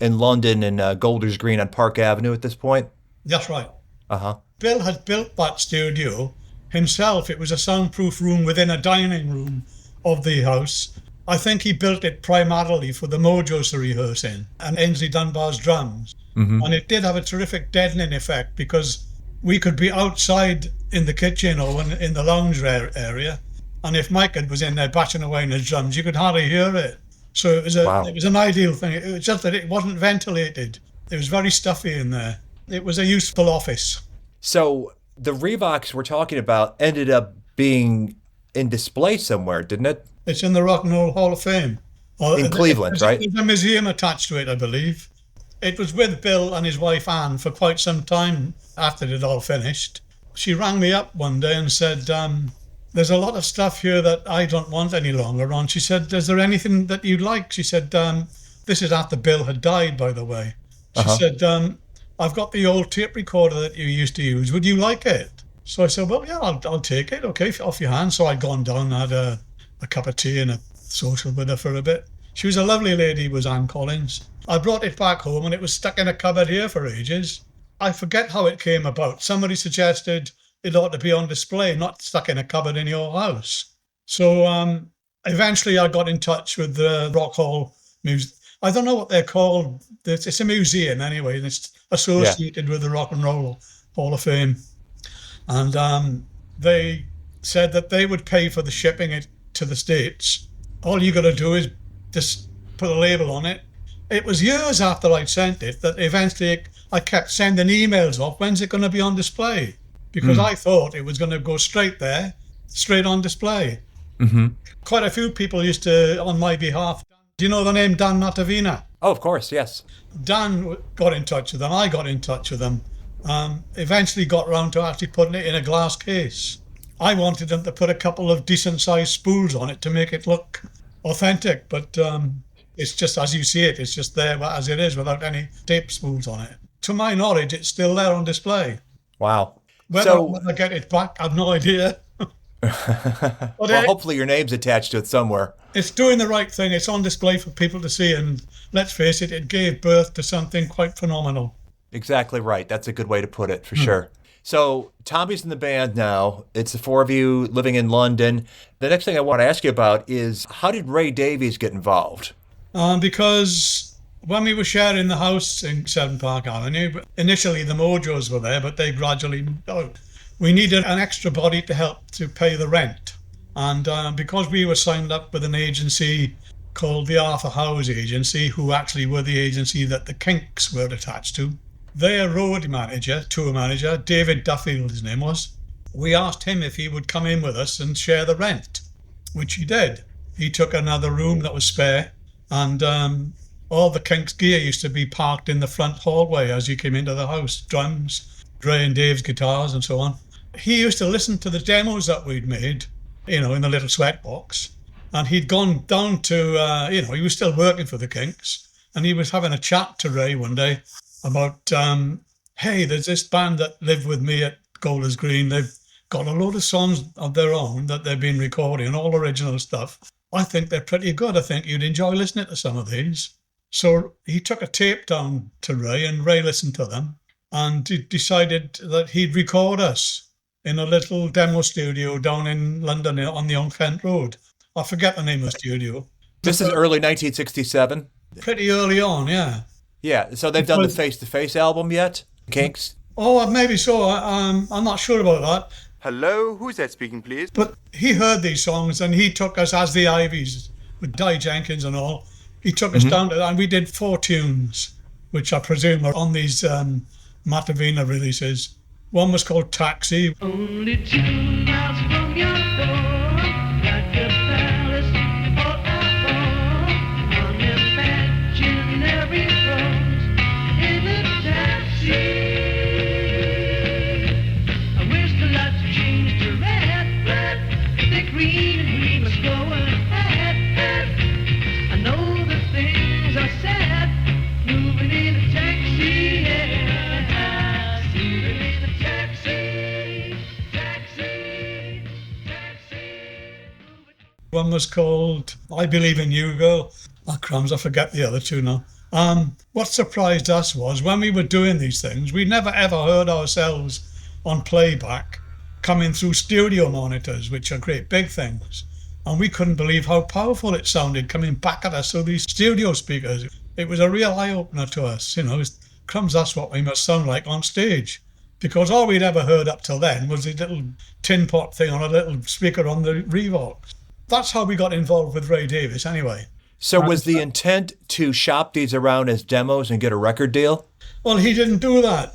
London in Golders Green on Park Avenue at this point? That's right. Uh-huh. Bill had built that studio himself. It was a soundproof room within a dining room of the house. I think he built it primarily for the Mojos to rehearse in and Ainsley Dunbar's drums. Mm-hmm. And it did have a terrific deadening effect because we could be outside in the kitchen or in the lounge area, and if Mike was in there batching away on his drums, you could hardly hear it. So it was an ideal thing. It was just that it wasn't ventilated. It was very stuffy in there. It was a useful office. So the Revox we're talking about ended up being in display somewhere, didn't it? It's in the Rock and Roll Hall of Fame. In Cleveland, right? There's a museum attached to it, I believe. It was with Bill and his wife Anne for quite some time after it all finished. She rang me up one day and said, there's a lot of stuff here that I don't want any longer, Ron. She said, is there anything that you'd like? She said, this is after Bill had died, by the way. She said, I've got the old tape recorder that you used to use. Would you like it? So I said, well, yeah, I'll take it. Okay, off your hand. So I'd gone down, had a cup of tea and a social with her for a bit. She was a lovely lady, was Anne Collins. I brought it back home and it was stuck in a cupboard here for ages. I forget how it came about. Somebody suggested it ought to be on display, not stuck in a cupboard in your house. So eventually I got in touch with the Rock Hall Museum. I don't know what they're called. It's a museum anyway, and it's associated with the Rock and Roll Hall of Fame. And they said that they would pay for the shipping it to the States. All you got to do is just put a label on it. It was years after I'd sent it that eventually I kept sending emails off. When's it going to be on display? Because I thought it was going to go straight there, straight on display. Mm-hmm. Quite a few people used to, on my behalf. Do you know the name Dan Matavina? Oh, of course, yes. Dan got in touch with them. I got in touch with them. Eventually got around to actually putting it in a glass case. I wanted them to put a couple of decent-sized spools on it to make it look authentic, but it's just as you see it. It's just there as it is without any tape spools on it. To my knowledge, it's still there on display. Wow. When I get it back, I've no idea. Well, hopefully your name's attached to it somewhere. It's doing the right thing. It's on display for people to see, and let's face it, it gave birth to something quite phenomenal. Exactly right. That's a good way to put it, for sure. So Tommy's in the band now. It's the four of you living in London. The next thing I want to ask you about is, how did Ray Davies get involved? Because when we were sharing the house in 7 Park Avenue, initially the Mojos were there, but they gradually moved out. We needed an extra body to help to pay the rent. And because we were signed up with an agency called the Arthur Howes Agency, who actually were the agency that the Kinks were attached to, their road manager, tour manager, David Duffield, his name was, we asked him if he would come in with us and share the rent, which he did. He took another room that was spare, and all the Kinks gear used to be parked in the front hallway as you came into the house, drums, Ray and Dave's guitars and so on. He used to listen to the demos that we'd made, in the little sweatbox, and he'd gone down to, he was still working for the Kinks, and he was having a chat to Ray one day about, hey, there's this band that live with me at Golders Green. They've got a load of songs of their own that they've been recording, all original stuff. I think they're pretty good. I think you'd enjoy listening to some of these. So he took a tape down to Ray, and Ray listened to them, and he decided that he'd record us in a little demo studio down in London on the Kent Road. I forget the name of the studio. This is early 1967? Pretty early on, yeah. Yeah, so they've done the Face to Face album yet, Kinks? Oh, maybe so. I'm not sure about that. Hello, who's that speaking, please? But he heard these songs, and he took us as the Iveys, with Di Jenkins and all. He took us down to that, and we did 4 tunes. which I presume are on these Matavina releases. One was called Taxi. Only 2 miles from your door, like a palace or a hall, unimaginary rose in a taxi. I wish the lights changed to red, they're green and we must go ahead. I know the things I said, moving in a taxi, yeah. Moving in a taxi, taxi, taxi. One was called I Believe in You, Girl. Oh, crumbs, I forget the other two now. What surprised us was when we were doing these things, we never ever heard ourselves on playback coming through stereo monitors, which are great big things. And we couldn't believe how powerful it sounded coming back at us through these stereo speakers. It was a real eye-opener to us, crumbs, that's what we must sound like on stage. Because all we'd ever heard up till then was a little tin pot thing on a little speaker on the Revox. That's how we got involved with Ray Davies anyway. So was the intent to shop these around as demos and get a record deal? Well, he didn't do that.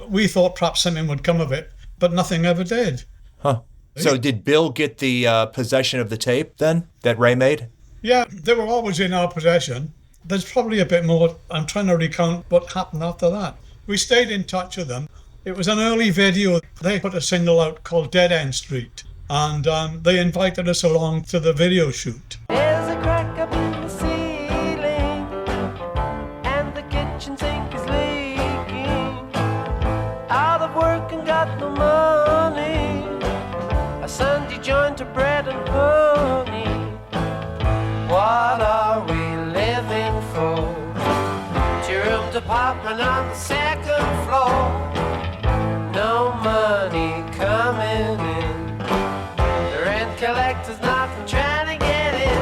We thought perhaps something would come of it, but nothing ever did. Huh. So did Bill get the possession of the tape then that Ray made? Yeah, they were always in our possession. There's probably a bit more. I'm trying to recount what happened after that. We stayed in touch with them. It was an early video. They put a single out called Dead End Street, and they invited us along to the video shoot. There's a crack up in the ceiling, and the kitchen sink is leaking. Out of work and got no money, a Sunday joint of bread and honey. What are we living for? 2-room apartment on the 2nd floor. No money coming in. The rent collector's not trying to get in.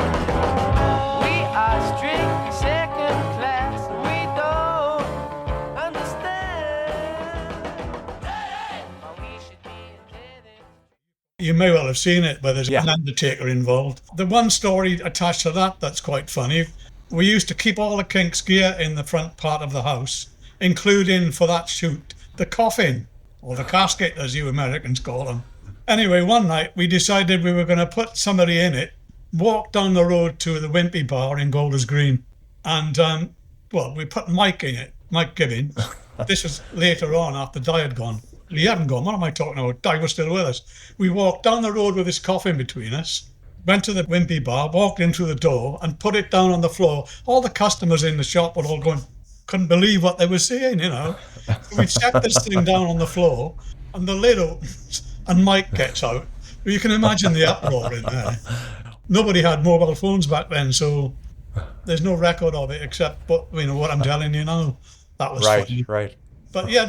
We are strictly second class and we don't understand how we should be living. You may well have seen it, where there's an undertaker involved. The one story attached to that that's quite funny, we used to keep all the Kinks gear in the front part of the house, including, for that shoot, the coffin, or the casket as you Americans call them. Anyway, one night we decided we were going to put somebody in it, walk down the road to the Wimpy Bar in Golders Green, and, we put Mike in it, Mike Gibbons. This was later on after Di had gone. He hadn't gone, what am I talking about? Di was still with us. We walked down the road with this coffin between us, went to the Wimpy Bar, walked in through the door and put it down on the floor. All the customers in the shop were all going, couldn't believe what they were seeing, So we set this thing down on the floor and the lid opens and Mike gets out. You can imagine the uproar in there. Nobody had mobile phones back then, so there's no record of it except what I'm telling you now. That was funny. Right. But yeah,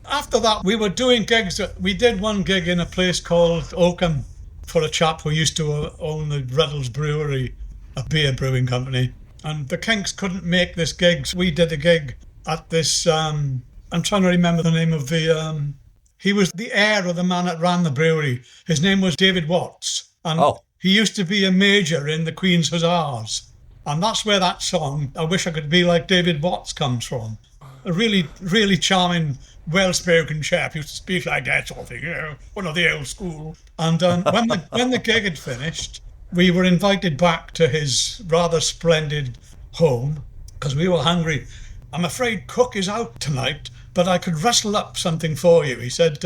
after that, we were doing gigs. We did one gig in a place called Oakham for a chap who used to own the Ruddles Brewery, a beer brewing company. And the Kinks couldn't make this gig, so we did a gig at this, I'm trying to remember the name of the, he was the heir of the man that ran the brewery. His name was David Watts. And he used to be a major in the Queen's Hussars. And that's where that song, I Wish I Could Be Like David Watts, comes from. A really, really charming, well-spoken chap, used to speak like that sort of thing, one of the old school. And when the gig had finished, we were invited back to his rather splendid home because we were hungry. I'm afraid cook is out tonight, but I could rustle up something for you. He said,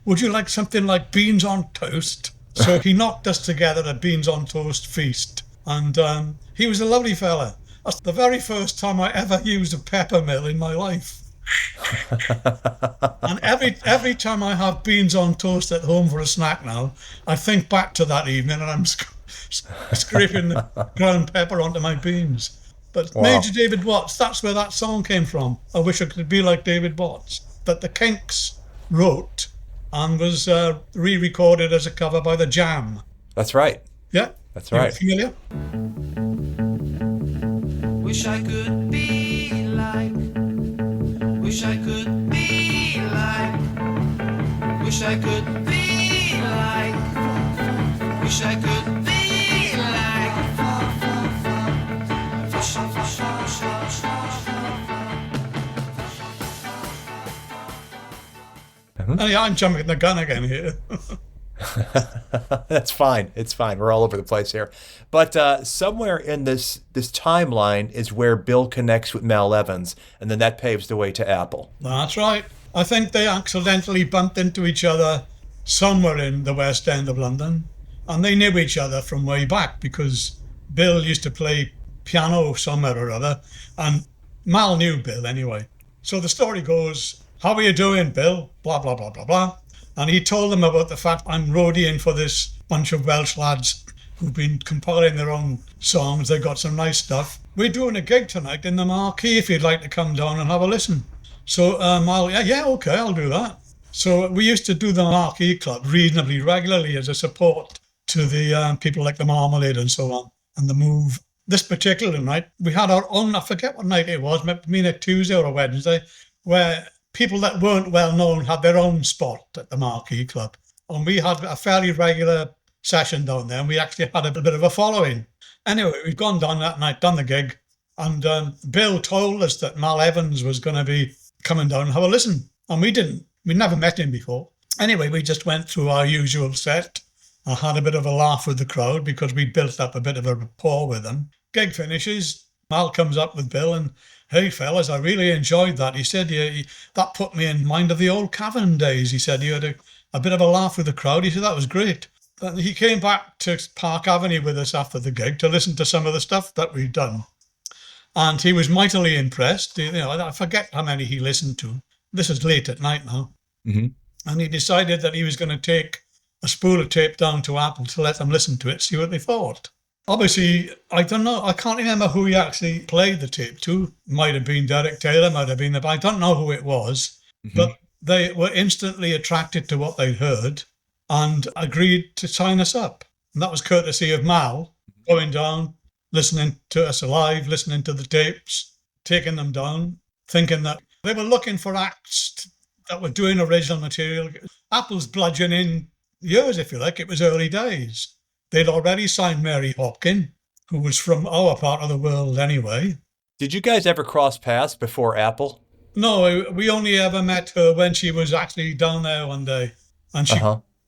would you like something like beans on toast? So he knocked us together a beans on toast feast. And he was a lovely fella. That's the very first time I ever used a pepper mill in my life. And every time I have beans on toast at home for a snack now, I think back to that evening and I'm scraping the ground pepper onto my beans. But wow. Major David Watts, that's where that song came from. I Wish I Could Be Like David Watts. That the Kinks wrote and was re-recorded as a cover by The Jam. That's right. Yeah. That's right. Familiar? Wish I could be like, wish I could be like, wish I could be like, wish I could be like, wish I could be like. Anyway, I'm jumping the gun again here. That's fine. It's fine. We're all over the place here. But somewhere in this timeline is where Bill connects with Mal Evans, and then that paves the way to Apple. That's right. I think they accidentally bumped into each other somewhere in the West End of London, and they knew each other from way back because Bill used to play piano somewhere or other, and Mal knew Bill anyway. So the story goes, how are you doing, Bill? Blah, blah, blah, blah, blah. And he told them about the fact I'm roadieing for this bunch of Welsh lads who've been compiling their own songs. They got some nice stuff. We're doing a gig tonight in the Marquee if you'd like to come down and have a listen. So Mal, yeah, okay, I'll do that. So we used to do the Marquee Club reasonably regularly as a support to the people like the Marmalade and so on, and the Move. This particular night, we had our own, I forget what night it was, maybe a Tuesday or a Wednesday, where people that weren't well known had their own spot at the Marquee Club. And we had a fairly regular session down there, and we actually had a bit of a following. Anyway, we've gone down that night, done the gig, and Bill told us that Mal Evans was going to be coming down and have a listen. And we didn't. We'd never met him before. Anyway, we just went through our usual set. I had a bit of a laugh with the crowd because we built up a bit of a rapport with them. Gig finishes, Mal comes up with Bill and, hey fellas, I really enjoyed that. He said, that put me in mind of the old Cavern days. He said, you had a bit of a laugh with the crowd. He said, that was great. And he came back to Park Avenue with us after the gig to listen to some of the stuff that we'd done. And he was mightily impressed. I forget how many he listened to. This is late at night now. Mm-hmm. And he decided that he was going to take a spool of tape down to Apple to let them listen to it, see what they thought. Obviously, I don't know, I can't remember who he actually played the tape to. Might have been Derek Taylor, might have been I don't know who it was, but they were instantly attracted to what they heard and agreed to sign us up. And that was courtesy of Mal going down, listening to us live, listening to the tapes, taking them down, thinking that they were looking for acts that were doing original material. Apple's bludgeoning years, if you like. It was early days. They'd already signed Mary Hopkin, who was from our part of the world anyway. Did you guys ever cross paths before Apple? No, we only ever met her when she was actually down there one day. And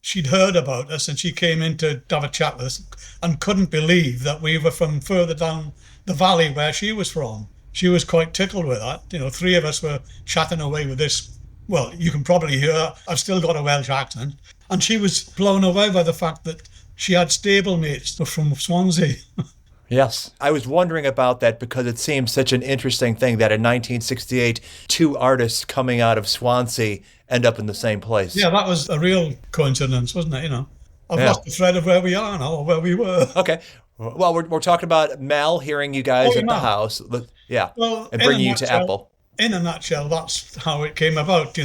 she'd heard about us and she came in to have a chat with us and couldn't believe that we were from further down the valley where she was from. She was quite tickled with that. Three of us were chatting away with this. Well, you can probably hear I've still got a Welsh accent. And she was blown away by the fact that she had stablemates from Swansea. Yes. I was wondering about that because it seems such an interesting thing that in 1968, two artists coming out of Swansea end up in the same place. Yeah, that was a real coincidence, wasn't it? I've lost the thread of where we are now, or where we were. Okay. Well, we're talking about Mal hearing you guys at the house. Yeah. Well, and bringing you to Apple. In a nutshell, that's how it came about.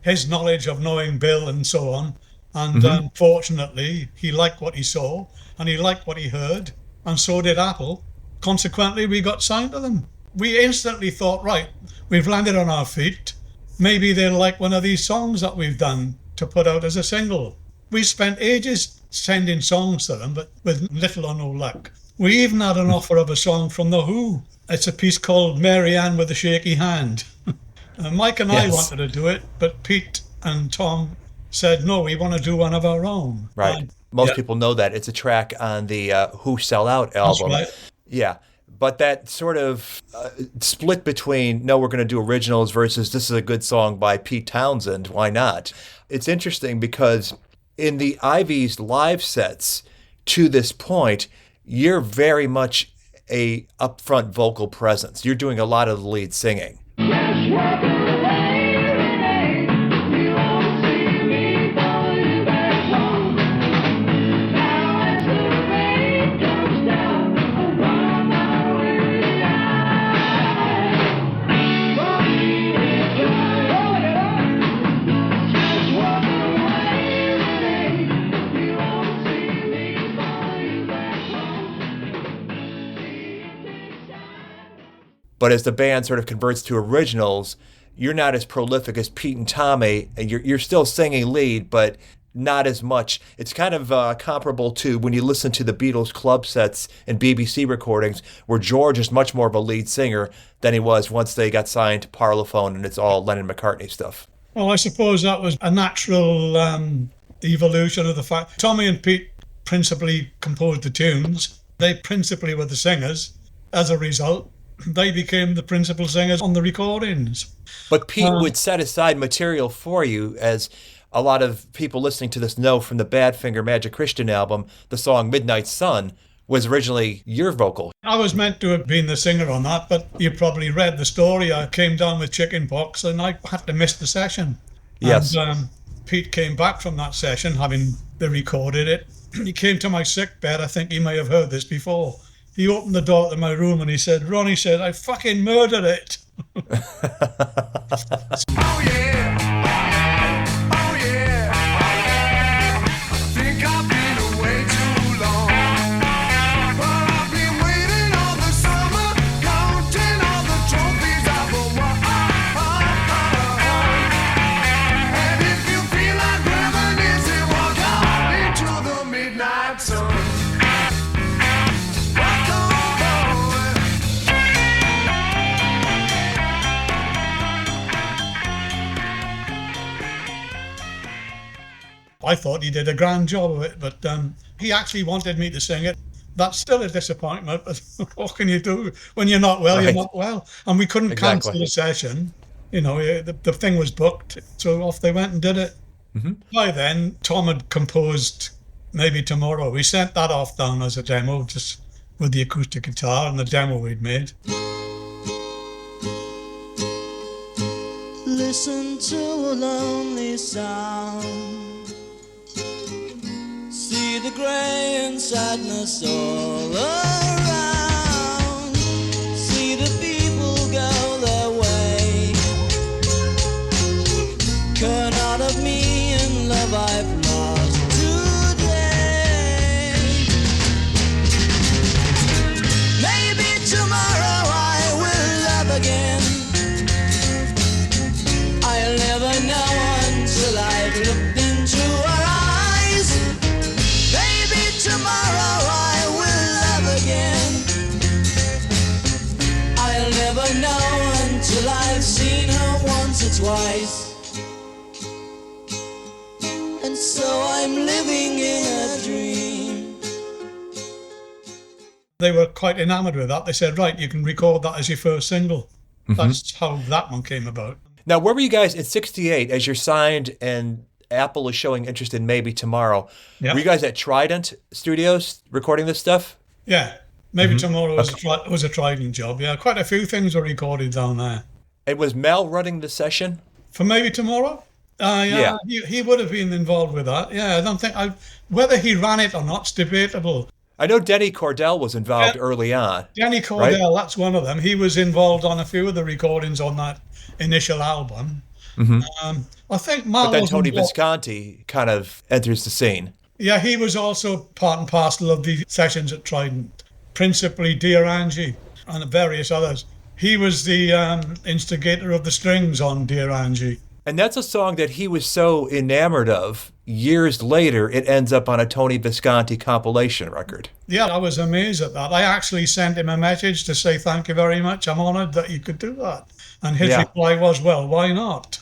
His knowledge of knowing Bill and so on. And unfortunately, he liked what he saw and he liked what he heard. And so did Apple. Consequently, we got signed to them. We instantly thought, right, we've landed on our feet. Maybe they'll like one of these songs that we've done to put out as a single. We spent ages sending songs to them, but with little or no luck. We even had an offer of a song from The Who. It's a piece called Mary Ann with a Shaky Hand. Mike and I wanted to do it, but Pete and Tom said, no, we want to do one of our own. Right. Most people know that. It's a track on the Who Sell Out album. That's right. Yeah. But that sort of split between, no, we're going to do originals versus this is a good song by Pete Townsend. Why not? It's interesting because in the Iveys live sets to this point, you're very much a upfront vocal presence. You're doing a lot of the lead singing. But as the band sort of converts to originals, you're not as prolific as Pete and Tommy, and you're still singing lead, but not as much. It's kind of comparable to when you listen to the Beatles club sets and BBC recordings, where George is much more of a lead singer than he was once they got signed to Parlophone and it's all Lennon-McCartney stuff. Well, I suppose that was a natural evolution of the fact. Tommy and Pete principally composed the tunes. They principally were the singers. As a result, they became the principal singers on the recordings. But Pete would set aside material for you, as a lot of people listening to this know from the Badfinger Magic Christian album, the song Midnight Sun was originally your vocal. I was meant to have been the singer on that, but you probably read the story. I came down with chicken pox and I had to miss the session. Yes. And Pete came back from that session, having they recorded it. He came to my sick bed. I think he may have heard this before. He opened the door to my room and he said, "Ron," he said, "I fucking murdered it." Oh yeah. I thought he did a grand job of it, but he actually wanted me to sing it. That's still a disappointment, but what can you do? When you're not well, Right. you're not well. And we couldn't Exactly. cancel the session. You know, the thing was booked, so off they went and did it. Mm-hmm. By then, Tom had composed Maybe Tomorrow. We sent that off down as a demo, just with the acoustic guitar and the demo we'd made. Listen to a lonely sound. See the grey and sadness all around. See the people go their way. Turn out of me in love I've lost today. Maybe tomorrow I will love again. I'll never know until I've looked into her eyes. Maybe tomorrow I will love again. I'll never know until I've seen her once or twice. And so I'm living in a dream. They were quite enamoured with that. They said, right, you can record that as your first single. That's how that one came about. Now, where were you guys in '68 as you're signed and Apple is showing interest in Maybe Tomorrow? Yeah. Were you guys at Trident Studios recording this stuff? Yeah, Maybe Tomorrow was a Trident job. Yeah, quite a few things were recorded down there. And was Mel running the session? For Maybe Tomorrow? Yeah. He would have been involved with that. Yeah, I don't think... whether he ran it or not's debatable. I know Denny Cordell was involved early on. Denny Cordell, that's one of them. He was involved on a few of the recordings on that initial album. Mm-hmm. I think Mal But then was Tony involved- Visconti kind of enters the scene. Yeah, he was also part and parcel of the sessions at Trident, principally Dear Angie and various others. He was the instigator of the strings on Dear Angie. And that's a song that he was so enamored of. Years later, it ends up on a Tony Visconti compilation record. Yeah, I was amazed at that. I actually sent him a message to say thank you very much. I'm honoured that you could do that. And his reply was, well, why not?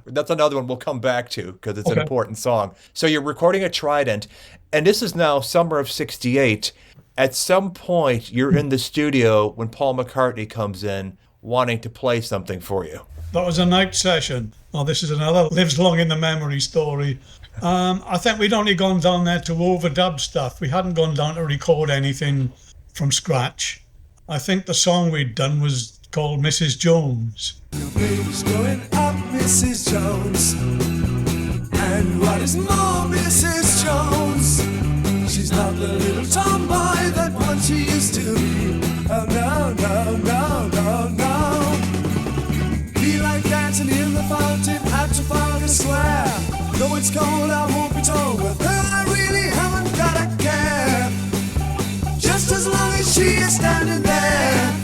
That's another one we'll come back to because it's an important song. So you're recording at Trident, and this is now summer of '68. At some point, you're in the studio when Paul McCartney comes in wanting to play something for you. That was a night session. Well, this is another lives long in the memory story. I think we'd only gone down there to overdub stuff. We hadn't gone down to record anything from scratch. I think the song we'd done was called Mrs. Jones. Your baby's growing up, Mrs. Jones. And what is more, Mrs. Jones? She's not the little tomboy that once she used to be. Oh no, no, no, no, no. Be like dancing in the fountain at Trafalgar Square. Though it's cold, I won't be told. With her, I really haven't got a care. Just as long as she is standing there.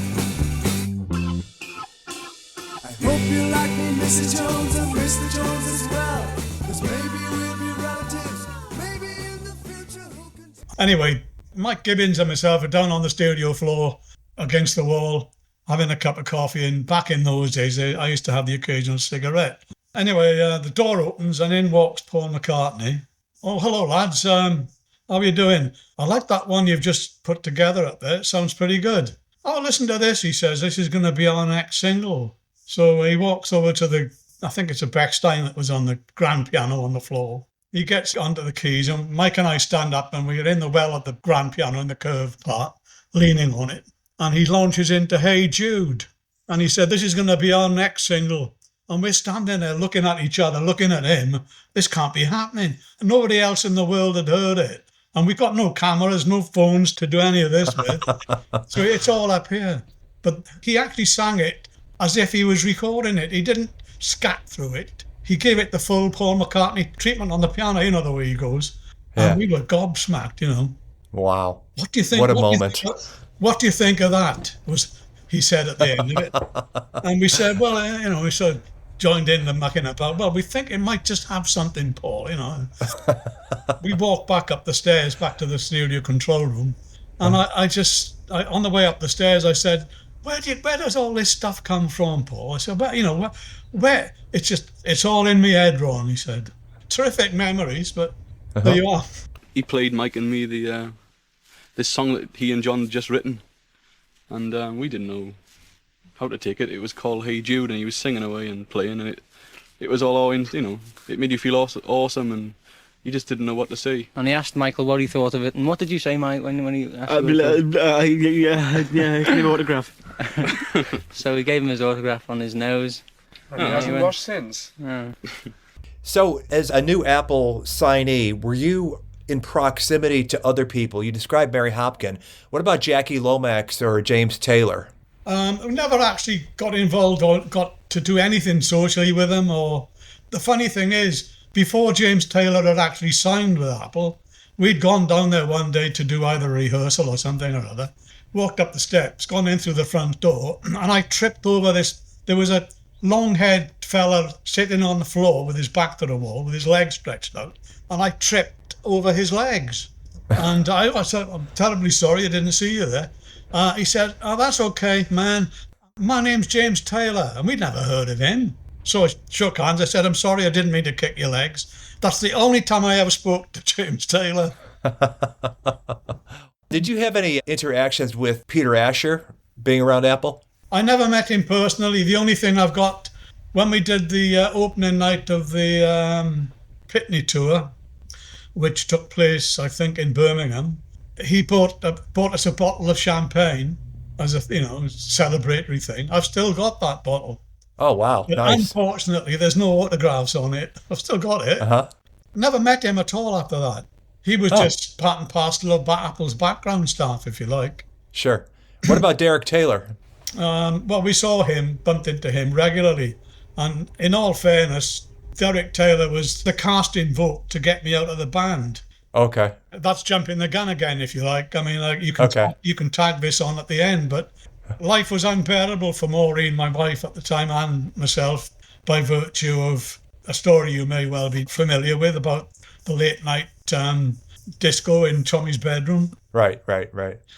I hope you like me, Mrs. Jones, and Mr. Jones as well. 'Cause maybe we'll be relatives. Maybe in the future, who can... Anyway, Mike Gibbons and myself are down on the studio floor against the wall, having a cup of coffee, and back in those days, I used to have the occasional cigarette. Anyway, the door opens and in walks Paul McCartney. Oh, hello, lads. How are you doing? I like that one you've just put together up there. It sounds pretty good. Oh, listen to this, he says. This is going to be our next single. So he walks over to I think it's a Bechstein that was on the grand piano on the floor. He gets onto the keys, and Mike and I stand up, and we're in the well of the grand piano in the curved part, leaning on it. And he launches into Hey Jude. And he said, this is going to be our next single. And we're standing there looking at each other, looking at him. This can't be happening. And nobody else in the world had heard it. And we've got no cameras, no phones to do any of this with. So it's all up here. But he actually sang it as if he was recording it. He didn't scat through it. He gave it the full Paul McCartney treatment on the piano, you know the way he goes. Yeah. And we were gobsmacked, you know. Wow. What do you think? What a moment. What do you think of that? He said at the end of it. And we said, well, you know, we sort of joined in the mucking about. Well, we think it might just have something, Paul, you know. We walked back up the stairs, back to the studio control room. And I on the way up the stairs, I said, where does all this stuff come from, Paul? I said, well, you know, where? It's all in my head, Ron, he said. Terrific memories, but there you are. He played Mike and me this song that he and John had just written. And we didn't know how to take it. It was called Hey Jude, and he was singing away and playing, and it was all in, you know, it made you feel awesome, and you just didn't know what to say. And he asked Michael what he thought of it, and what did you say, Mike, when he asked yeah, give me an autograph. So he gave him his autograph on his nose. He hasn't washed since. Oh. So, as a new Apple signee, were you in proximity to other people? You described Mary Hopkin. What about Jackie Lomax or James Taylor? We never actually got involved or got to do anything socially with them. Or the funny thing is, before James Taylor had actually signed with Apple, we'd gone down there one day to do either a rehearsal or something or other. Walked up the steps, gone in through the front door, and I tripped over this. There was a long-haired fella sitting on the floor with his back to the wall, with his legs stretched out, and I tripped over his legs. And I said, I'm terribly sorry I didn't see you there. He said, oh, that's okay, man. My name's James Taylor. And we'd never heard of him. So I shook hands. I said, I'm sorry, I didn't mean to kick your legs. That's the only time I ever spoke to James Taylor. Did you have any interactions with Peter Asher being around Apple? I never met him personally. The only thing I've got, when we did the opening night of the Pitney tour, which took place, I think, in Birmingham, he bought us a bottle of champagne as a, you know, celebratory thing. I've still got that bottle. Oh, wow. But nice. Unfortunately, there's no autographs on it. I've still got it. Never met him at all after that. He was just part and parcel of Apple's background staff, if you like. Sure. What about Derek Taylor? Well, we saw him, bumped into him regularly. And in all fairness, Derek Taylor was the casting vote to get me out of the band. Okay. That's jumping the gun again, if you like. I mean, like you can tag this on at the end, but life was unbearable for Maureen, my wife at the time, and myself, by virtue of a story you may well be familiar with about the late night disco in Tommy's bedroom. Right.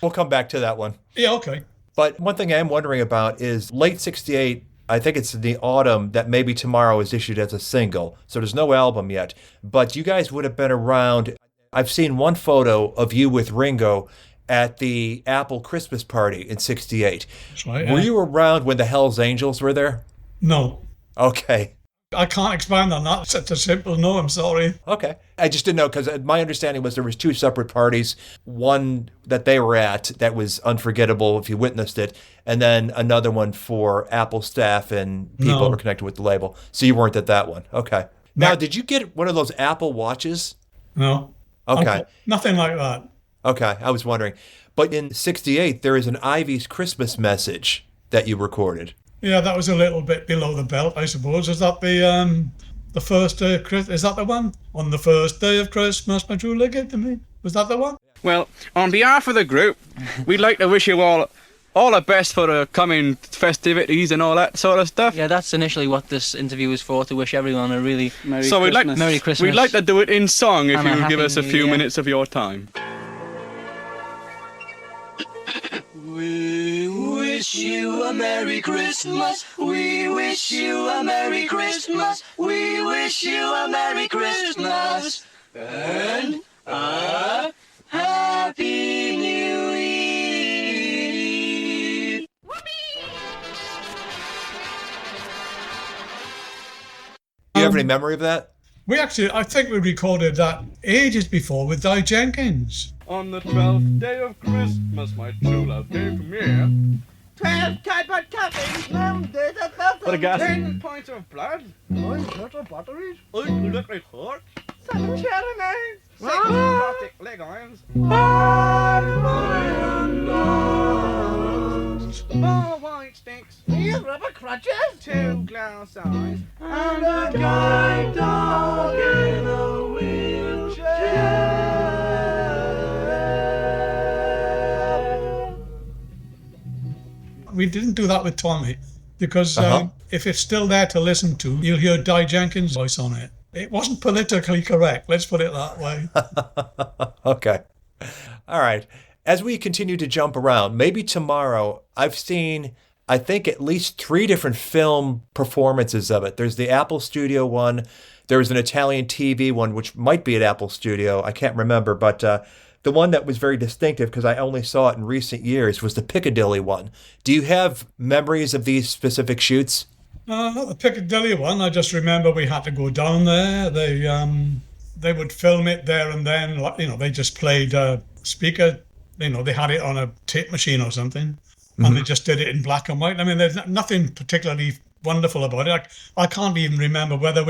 We'll come back to that one. Yeah, okay. But one thing I am wondering about is late 68, I think it's in the autumn that Maybe Tomorrow is issued as a single. So there's no album yet. But you guys would have been around. I've seen one photo of you with Ringo at the Apple Christmas party in 68. That's right. Were you around when the Hells Angels were there? No. Okay. I can't expand on that. It's a simple no, I'm sorry. Okay. I just didn't know, because my understanding was there was two separate parties. One that they were at that was unforgettable if you witnessed it, and then another one for Apple staff and people that were connected with the label. So you weren't at that one. Okay. Now, did you get one of those Apple watches? No. Okay. Nothing like that. Okay, I was wondering. But in 68, there is an Iveys Christmas message that you recorded. Yeah, that was a little bit below the belt, I suppose. Is that the first day of Christmas? Is that the one? On the first day of Christmas, my true love gave to me. Was that the one? Well, on behalf of the group, we'd like to wish you all the best for the coming festivities and all that sort of stuff. Yeah, that's initially what this interview was for, to wish everyone a really Merry Christmas. We'd like to do it in song if And a you would give Happy us a New few Year. minutes of your time. We wish wish you a Merry Christmas. We wish you a Merry Christmas. We wish you a Merry Christmas. And a Happy New Year. Do you have any memory of that? I think we recorded that ages before with Di Jenkins. On the 12th day of Christmas, my true love gave to me 12 cardboard coffins, mounted above What a gas. 10 pints of blood, 9 little batteries, 8 electric hearts, 7 cherries, 6 plastic leg irons, 4 white sticks, 3 rubber crutches, 2 glass eyes, and a guide dog in a wheelchair. We didn't do that with Tommy because if it's still there to listen to, you'll hear Di Jenkins' voice on it. It wasn't politically correct, let's put it that way. Okay. All right. As we continue to jump around, maybe tomorrow, I've seen, I think, at least 3 different film performances of it. There's the Apple Studio one. There's an Italian TV one, which might be at Apple Studio. I can't remember, but the one that was very distinctive, because I only saw it in recent years, was the Piccadilly one. Do you have memories of these specific shoots? Not the Piccadilly one. I just remember we had to go down there. They would film it there and then. They just played a speaker. They had it on a tape machine or something, and they just did it in black and white. I mean, there's nothing particularly wonderful about it. I can't even remember whether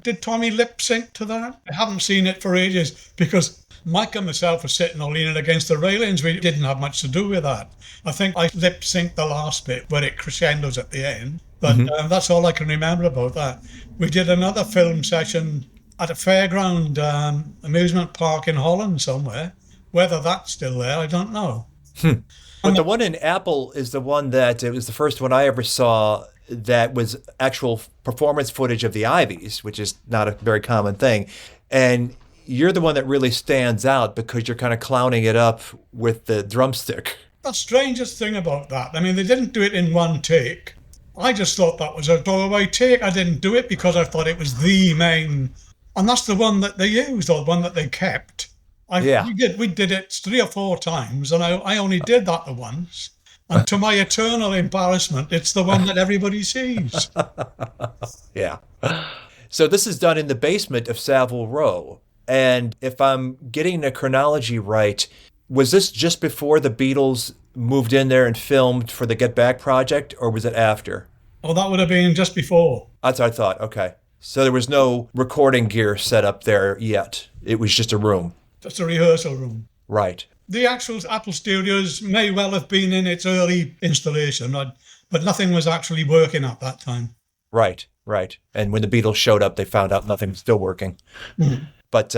did Tommy lip sync to that? I haven't seen it for ages because Mike and myself were sitting or leaning against the railings. We didn't have much to do with that. I think I lip synced the last bit where it crescendos at the end, but that's all I can remember about that. We did another film session at a fairground amusement park in Holland somewhere. Whether that's still there, I don't know. But the one in Apple is the one that, it was the first one I ever saw that was actual performance footage of the Iveys, which is not a very common thing. And you're the one that really stands out because you're kind of clowning it up with the drumstick. The strangest thing about that, I mean, they didn't do it in one take. I just thought that was a throwaway take. I didn't do it because I thought it was the main, and that's the one that they used, or the one that they kept. We did it 3 or 4 times, and I only did that the once. And to my eternal embarrassment, it's the one that everybody sees. Yeah. So this is done in the basement of Savile Row. And if I'm getting the chronology right, was this just before the Beatles moved in there and filmed for the Get Back project, or was it after? Oh, that would have been just before. That's what I thought. Okay. So there was no recording gear set up there yet. It was just a room. Just a rehearsal room. Right. The actual Apple Studios may well have been in its early installation, but nothing was actually working at that time. Right. And when the Beatles showed up, they found out nothing was still working. But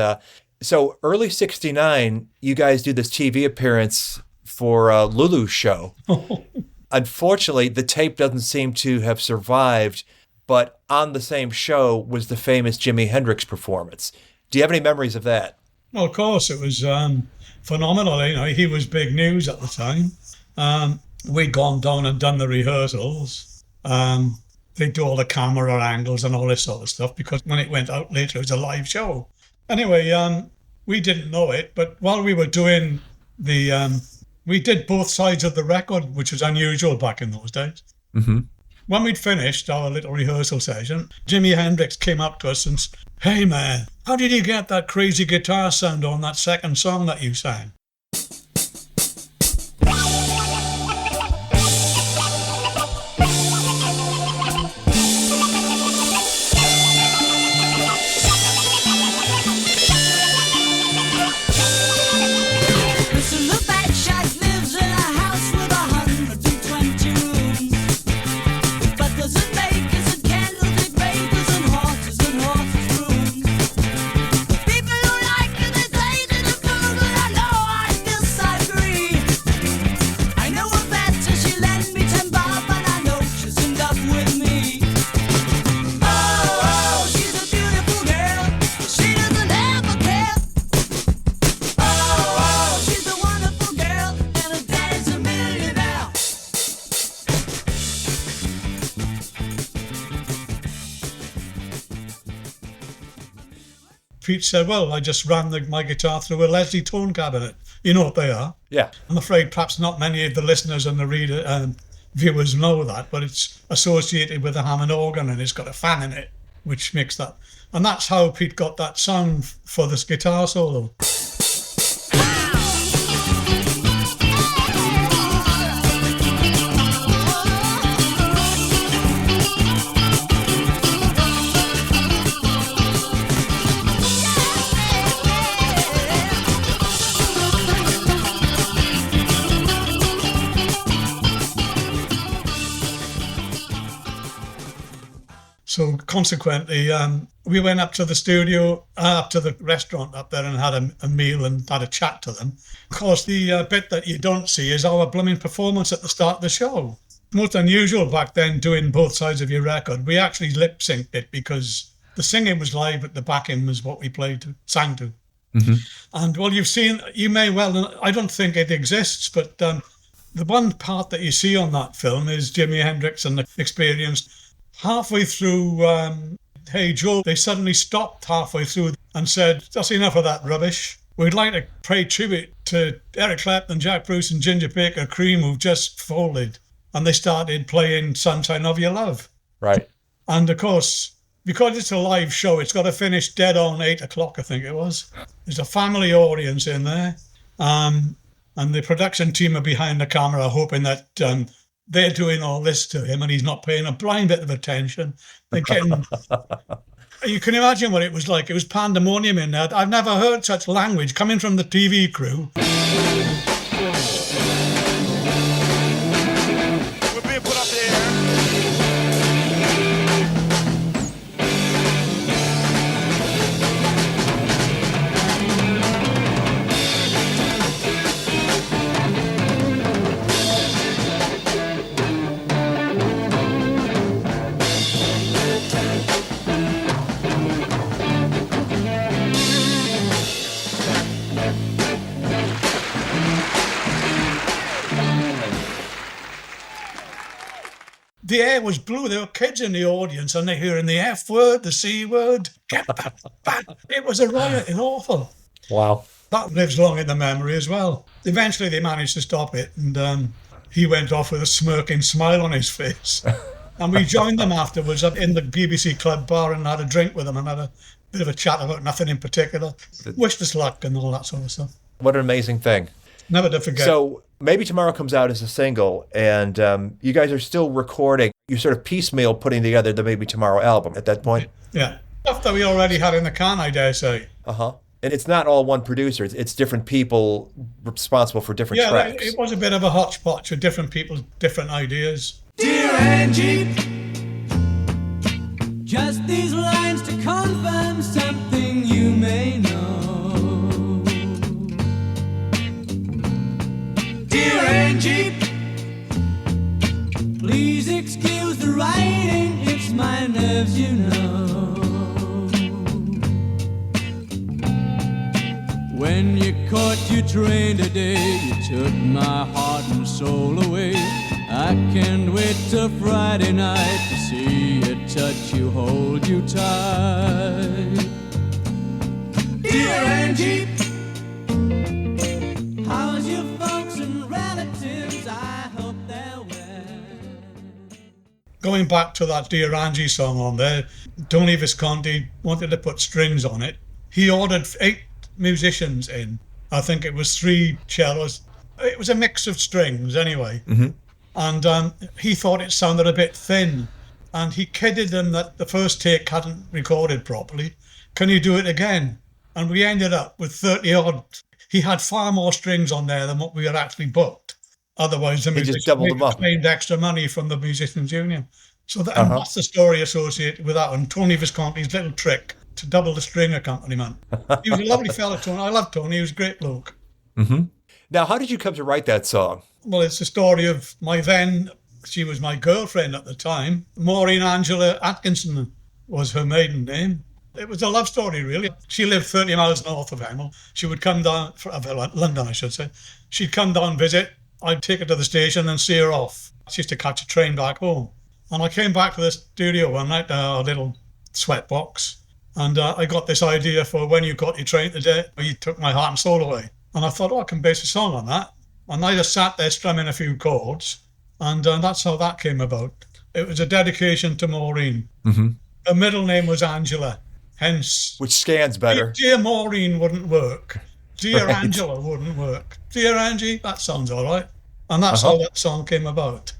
so early 1969, you guys do this TV appearance for Lulu's show. Unfortunately, the tape doesn't seem to have survived, but on the same show was the famous Jimi Hendrix performance. Do you have any memories of that? Well, of course, it was phenomenal. He was big news at the time. We'd gone down and done the rehearsals. They'd do all the camera angles and all this sort of stuff because when it went out later, it was a live show. Anyway, we didn't know it, but while we were doing we did both sides of the record, which was unusual back in those days. When we'd finished our little rehearsal session, Jimi Hendrix came up to us and said, "Hey man, how did you get that crazy guitar sound on that second song that you sang?" People who like it, they say to the fool, but I know I Pete said, well, I just ran my guitar through a Leslie tone cabinet. You know what they are. Yeah. I'm afraid perhaps not many of the listeners and the viewers know that, but it's associated with a Hammond organ and it's got a fan in it, which makes that. And that's how Pete got that sound for this guitar solo. So consequently, we went up to the studio, up to the restaurant up there and had a meal and had a chat to them. Of course, the bit that you don't see is our blooming performance at the start of the show. Most unusual back then, doing both sides of your record. We actually lip-synced it because the singing was live, but the backing was what we sang to. Mm-hmm. And well, you may well, I don't think it exists, but the one part that you see on that film is Jimi Hendrix and the Experience. Halfway through Hey Joe, they suddenly stopped halfway through and said, that's enough of that rubbish. We'd like to pay tribute to Eric Clapton, Jack Bruce and Ginger Baker Cream, who've just folded. And they started playing Sunshine of Your Love. Right. And of course, because it's a live show, it's got to finish dead on 8 o'clock, I think it was. There's a family audience in there. And the production team are behind the camera hoping that they're doing all this to him and he's not paying a blind bit of attention. They're getting... You can imagine what it was like. It was pandemonium in there. I've never heard such language coming from the TV crew. We're being put up there. The air was blue. There were kids in the audience and they're hearing the F word, the C word. It was a riot and awful. Wow. That lives long in the memory as well. Eventually they managed to stop it and he went off with a smirking smile on his face. And we joined them afterwards up in the BBC Club bar and had a drink with them and had a bit of a chat about nothing in particular. Wished us luck and all that sort of stuff. What an amazing thing. Never to forget. So Maybe Tomorrow comes out as a single, and you guys are still recording. You sort of piecemeal putting together the Maybe Tomorrow album at that point. Yeah. Stuff that we already had in the can, I dare say. Uh-huh. And it's not all one producer. It's different people responsible for different tracks. Yeah, it was a bit of a hodgepodge of different people's different ideas. Dear Angie, just these lines to confirm something you may know. Dear Angie, please excuse the writing, it's my nerves, you know. When you caught your train today, you took my heart and soul away. I can't wait till Friday night to see you, touch you, hold you tight. Dear Angie, how's your folks and relatives? I hope they're well. Going back to that Dear Angie song on there, Tony Visconti wanted to put strings on it. He ordered 8 musicians in. I think it was 3 cellos. It was a mix of strings anyway. Mm-hmm. And he thought it sounded a bit thin. And he kidded them that the first take hadn't recorded properly. Can you do it again? And we ended up with 30 odd. He had far more strings on there than what we had actually booked. Otherwise, the musicians claimed extra money from the Musicians Union. So that's the story associated with that one. Tony Visconti's little trick to double the string accompaniment. He was a lovely fella, Tony. I love Tony. He was a great bloke. Mm-hmm. Now, how did you come to write that song? Well, it's the story of she was my girlfriend at the time. Maureen Angela Atkinson was her maiden name. It was a love story, really. She lived 30 miles north of Hemel. She would come down, London, I should say. She'd come down, visit. I'd take her to the station and see her off. She used to catch a train back home. And I came back to the studio one night, our little sweatbox, And I got this idea for When You Got Your Train Today. You took my heart and soul away. And I thought, I can base a song on that. And I just sat there strumming a few chords. And that's how that came about. It was a dedication to Maureen. Mm-hmm. Her middle name was Angela, hence... Which scans better. Dear Maureen wouldn't work. Dear Right. Angela wouldn't work. Dear Angie, that sounds all right. And that's how that song came about.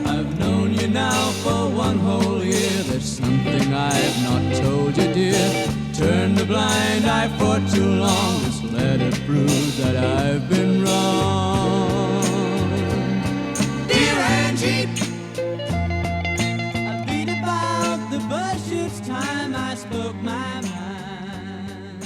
I've known you now for one whole year. There's something I've not told you, dear. Turn the blind eye for too long. Just let it prove that I've been wrong. Dear Angie, I beat about the bush each time I spoke my mind.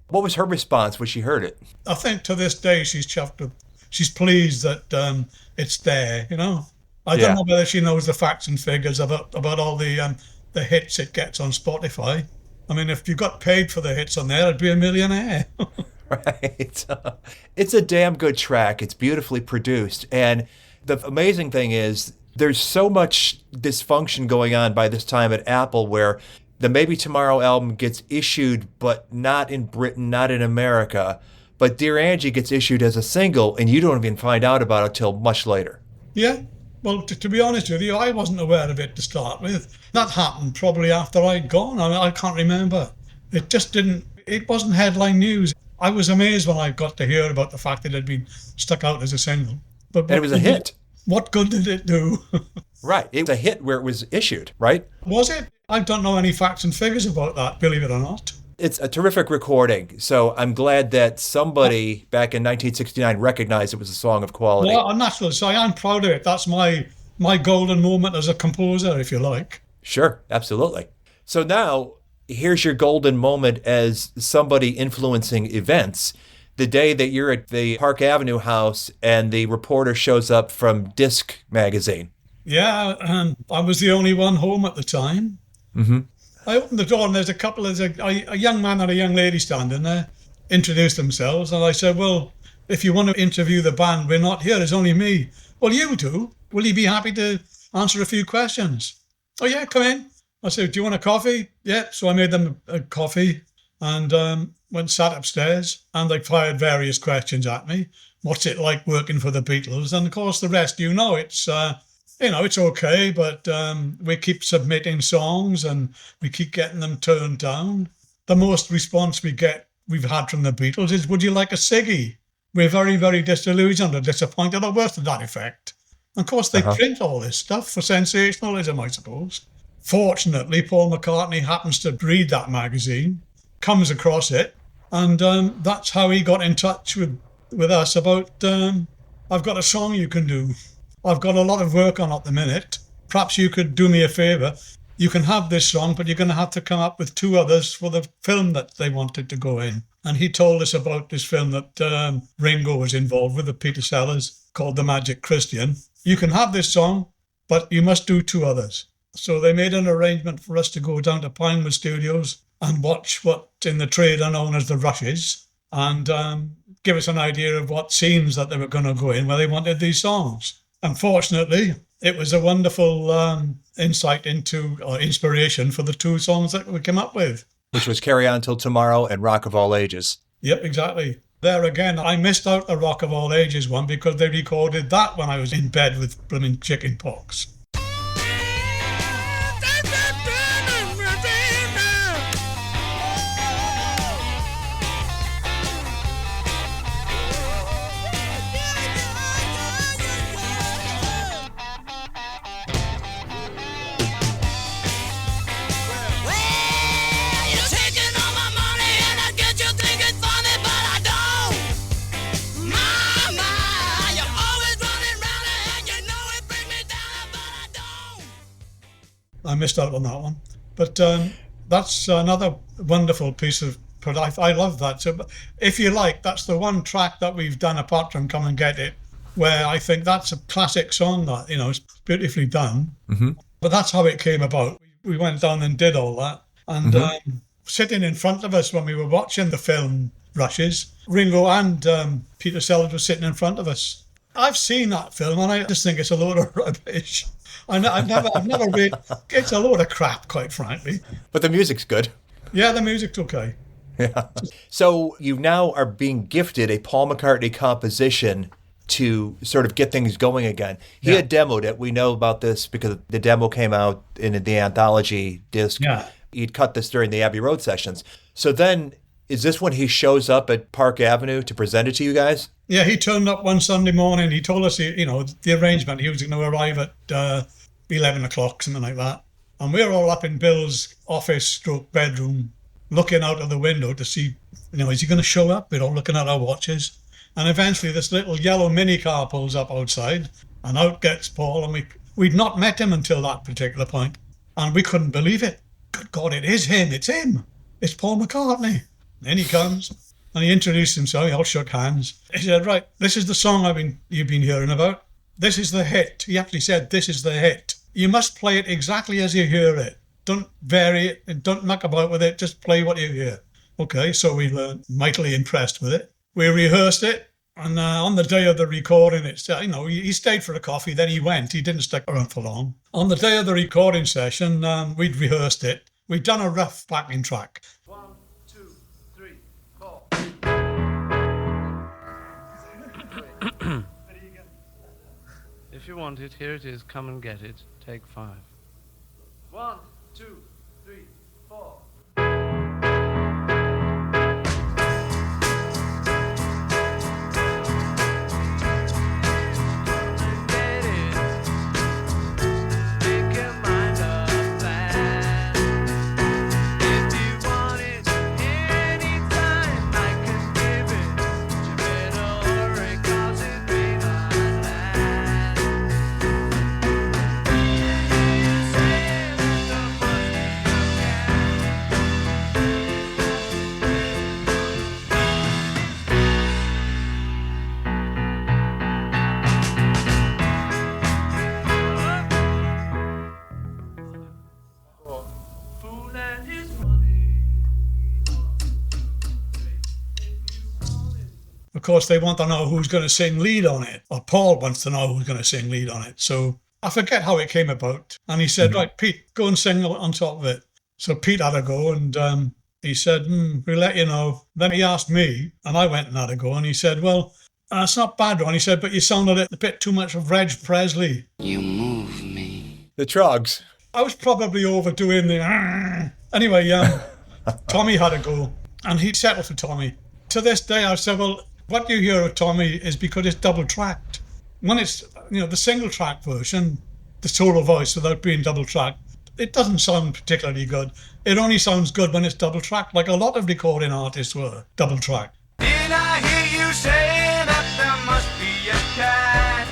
What was her response when she heard it? I think to this day she's chuffed up. She's pleased that it's there, you know. I don't know whether she knows the facts and figures about all the hits it gets on Spotify. I mean, if you got paid for the hits on there, I'd be a millionaire. Right. It's a damn good track. It's beautifully produced. And the amazing thing is there's so much dysfunction going on by this time at Apple where the Maybe Tomorrow album gets issued, but not in Britain, not in America. But Dear Angie gets issued as a single, and you don't even find out about it till much later. Yeah. Well, to be honest with you, I wasn't aware of it to start with. That happened probably after I'd gone. I mean, I can't remember. It just didn't, it wasn't headline news. I was amazed when I got to hear about the fact that it had been stuck out as a single. But And it was a hit. What good did it do? Right. It was a hit where it was issued, right? Was it? I don't know any facts and figures about that, believe it or not. It's a terrific recording. So I'm glad that somebody back in 1969 recognized it was a song of quality. Well, naturally, so I am proud of it. That's my golden moment as a composer, if you like. Sure, absolutely. So now, here's your golden moment as somebody influencing events. The day that you're at the Park Avenue house and the reporter shows up from Disc magazine. Yeah, and I was the only one home at the time. Mm-hmm. I opened the door and there's a young man and a young lady standing there, introduced themselves, and I said, well, if you want to interview the band, we're not here, it's only me. Well, you do. Will you be happy to answer a few questions? Oh, yeah, come in. I said, do you want a coffee? Yeah, so I made them a coffee and went and sat upstairs, and they fired various questions at me. What's it like working for the Beatles? And of course, the rest, it's... it's okay, but we keep submitting songs and we keep getting them turned down. The most response we've had from the Beatles is, would you like a ciggy? We're very, very disillusioned or disappointed or worse to that effect. And of course, they print all this stuff for sensationalism, I suppose. Fortunately, Paul McCartney happens to read that magazine, comes across it, and that's how he got in touch with us about, I've got a song you can do. I've got a lot of work on at the minute. Perhaps you could do me a favour. You can have this song, but you're going to have to come up with two others for the film that they wanted to go in. And he told us about this film that Ringo was involved with Peter Sellers called The Magic Christian. You can have this song, but you must do two others. So they made an arrangement for us to go down to Pinewood Studios and watch what in the trade are known as the rushes and give us an idea of what scenes that they were going to go in where they wanted these songs. Unfortunately, it was a wonderful insight into or inspiration for the two songs that we came up with. Which was Carry On Till Tomorrow and Rock of All Ages. Yep, exactly. There again, I missed out the Rock of All Ages one because they recorded that when I was in bed with blooming chicken pox. I missed out on that one. But that's another wonderful piece of But I love that. So if you like, that's the one track that we've done apart from Come and Get It, where I think that's a classic song that, it's beautifully done. Mm-hmm. But that's how it came about. We went down and did all that. And sitting in front of us when we were watching the film Rushes, Ringo and Peter Sellers were sitting in front of us. I've seen that film and I just think it's a load of rubbish. I've never read. It's a load of crap, quite frankly. But the music's good. Yeah, the music's okay. Yeah. So you now are being gifted a Paul McCartney composition to sort of get things going again. He had demoed it. We know about this because the demo came out in the anthology disc. Yeah. He'd cut this during the Abbey Road sessions. So then, is this when he shows up at Park Avenue to present it to you guys? Yeah, he turned up one Sunday morning. He told us, the arrangement. He was going to arrive at 11 o'clock, something like that. And we were all up in Bill's office/bedroom, looking out of the window to see, is he going to show up? We're all looking at our watches. And eventually this little yellow mini car pulls up outside and out gets Paul. And we'd not met him until that particular point. And we couldn't believe it. Good God, it is him. It's him. It's Paul McCartney. Then he comes and he introduced himself. We all shook hands. He said, right, this is the song you've been hearing about. This is the hit. He actually said, this is the hit. You must play it exactly as you hear it. Don't vary it and don't muck about with it. Just play what you hear. Okay, so we were mightily impressed with it. We rehearsed it, and on the day of the recording, he stayed for a coffee, then he went. He didn't stick around for long. On the day of the recording session, we'd rehearsed it. We'd done a rough backing track. 1, 2, 3, 4. If you want it, here it is. Come and get it. Take 5. 1, 2, 3, 4. Of course, they want to know who's going to sing lead on it, or Paul wants to know who's going to sing lead on it. So I forget how it came about. And he said, right, Pete, go and sing on top of it. So Pete had a go, and he said, we'll let you know. Then he asked me, and I went and had a go, and he said, well, it's not bad, Ron. He said, but you sounded a bit too much of Reg Presley. You move me. The Trogs. I was probably overdoing the... Anyway, Tommy had a go, and he settled for Tommy. To this day, I said, well, what you hear of Tommy is because it's double-tracked. When it's, the single-track version, the solo voice without being double-tracked, it doesn't sound particularly good. It only sounds good when it's double-tracked, like a lot of recording artists were double-tracked. Did I hear you say that there must be a catch?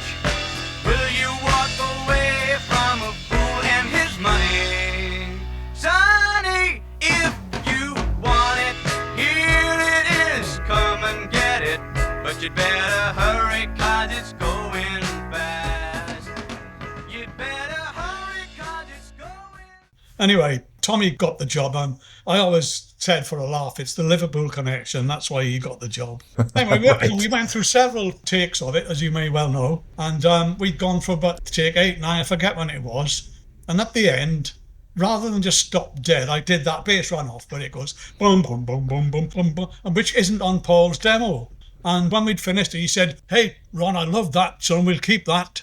Will you walk away from a fool and his money? Sonny, if you want it, here it is, come and get it. But you'd better hurry, 'cause it's going fast. You'd better hurry, 'cause it's going... Anyway, Tommy got the job. I always said for a laugh, it's the Liverpool connection. That's why he got the job. Anyway, we went through several takes of it, as you may well know. And we'd gone for about take 8, 9, I forget when it was. And at the end, rather than just stop dead, I did that bass run off where it goes boom, boom, boom, boom, boom, boom, boom, which isn't on Paul's demo. And when we'd finished it, he said, hey, Ron, I love that, so we'll keep that.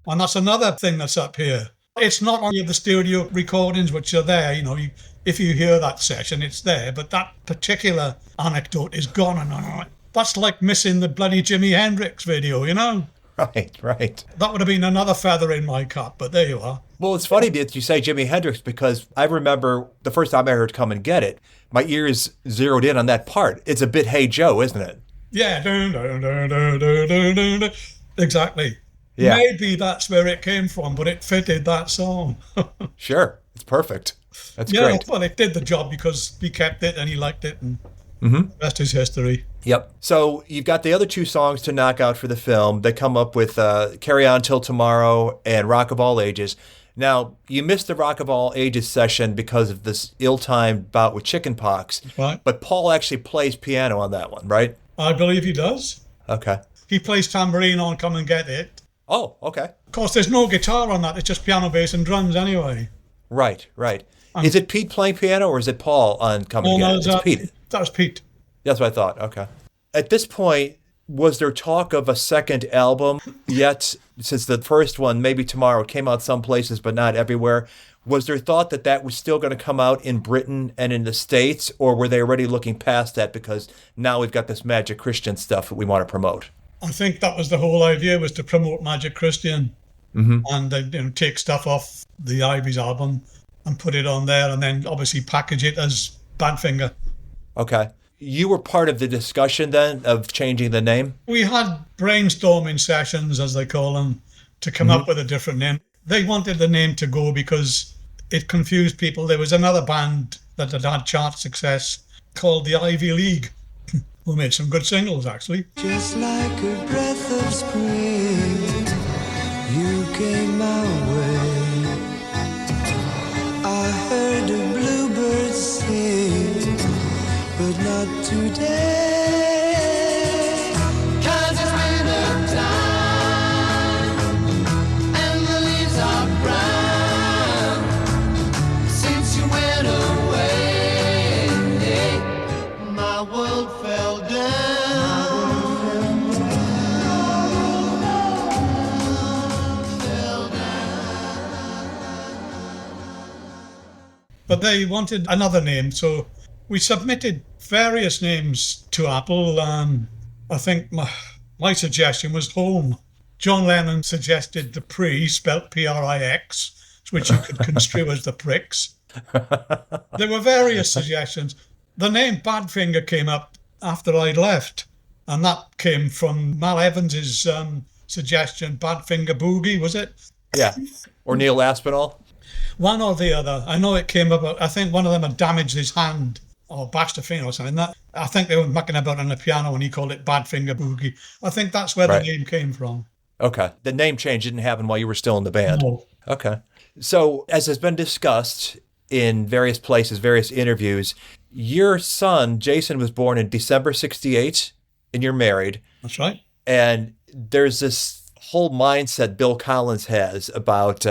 And that's another thing that's up here. It's not only the studio recordings which are there, if you hear that session, it's there, but that particular anecdote is gone. And that's like missing the bloody Jimi Hendrix video, Right. That would have been another feather in my cap, but there you are. Well, it's funny that you say Jimi Hendrix, because I remember the first time I heard Come and Get It, my ears zeroed in on that part. It's a bit Hey Joe, isn't it? Yeah, exactly. Yeah. Maybe that's where it came from, but it fitted that song. Sure, it's perfect. That's Yeah, great. well, it did the job because he kept it and he liked it, and Mm-hmm. the rest is history. Yep. So you've got the other two songs to knock out for the film. They come up with Carry On Till Tomorrow and Rock of All Ages. Now, you missed the Rock of All Ages session because of this ill-timed bout with chickenpox. Right. But Paul actually plays piano on that one, right? I believe he does. Okay. He plays tambourine on Come and Get It. Oh, okay. Of course, there's no guitar on that. It's just piano, bass, and drums anyway. Right, right. Is it Pete playing piano or is it Paul on Come and Get It? It's Pete. That was Pete. That's what I thought. Okay. At this point, was there talk of a second album yet? Since the first one, Maybe Tomorrow, came out some places but not everywhere. Was there thought that that was still going to come out in Britain and in the States, or were they already looking past that because now we've got this Magic Christian stuff that we want to promote? I think that was the whole idea, was to promote Magic Christian. Mm-hmm. And take stuff off the Iveys album and put it on there, and then obviously package it as Badfinger. Okay. You were part of the discussion then of changing the name? We had brainstorming sessions, as they call them, to come up with a different name. They wanted the name to go because it confused people. There was another band that had chart success called the Ivy League, who made some good singles, actually. Just like a breath of spring, you came my way. I heard a bluebird sing, but not today. 'Cause it's winter time, and the leaves are brown. Since you went away, my world fell down. But they wanted another name, so we submitted various names to Apple. I think my suggestion was Home. John Lennon suggested the Prix, spelt Prix, which you could construe as the Pricks. There were various suggestions. The name Badfinger came up after I'd left, and that came from Mal Evans's suggestion, Badfinger Boogie, was it? Yeah. Or Neil Aspinall? One or the other. I know it came up. I think one of them had damaged his hand or bashed a finger or something. I think they were mucking about on the piano and he called it Badfinger Boogie. I think that's where the name came from. Okay. The name change didn't happen while you were still in the band. No. Okay. So, as has been discussed in various places, various interviews, your son, Jason, was born in December 1968, and you're married. That's right. And there's this whole mindset Bill Collins has about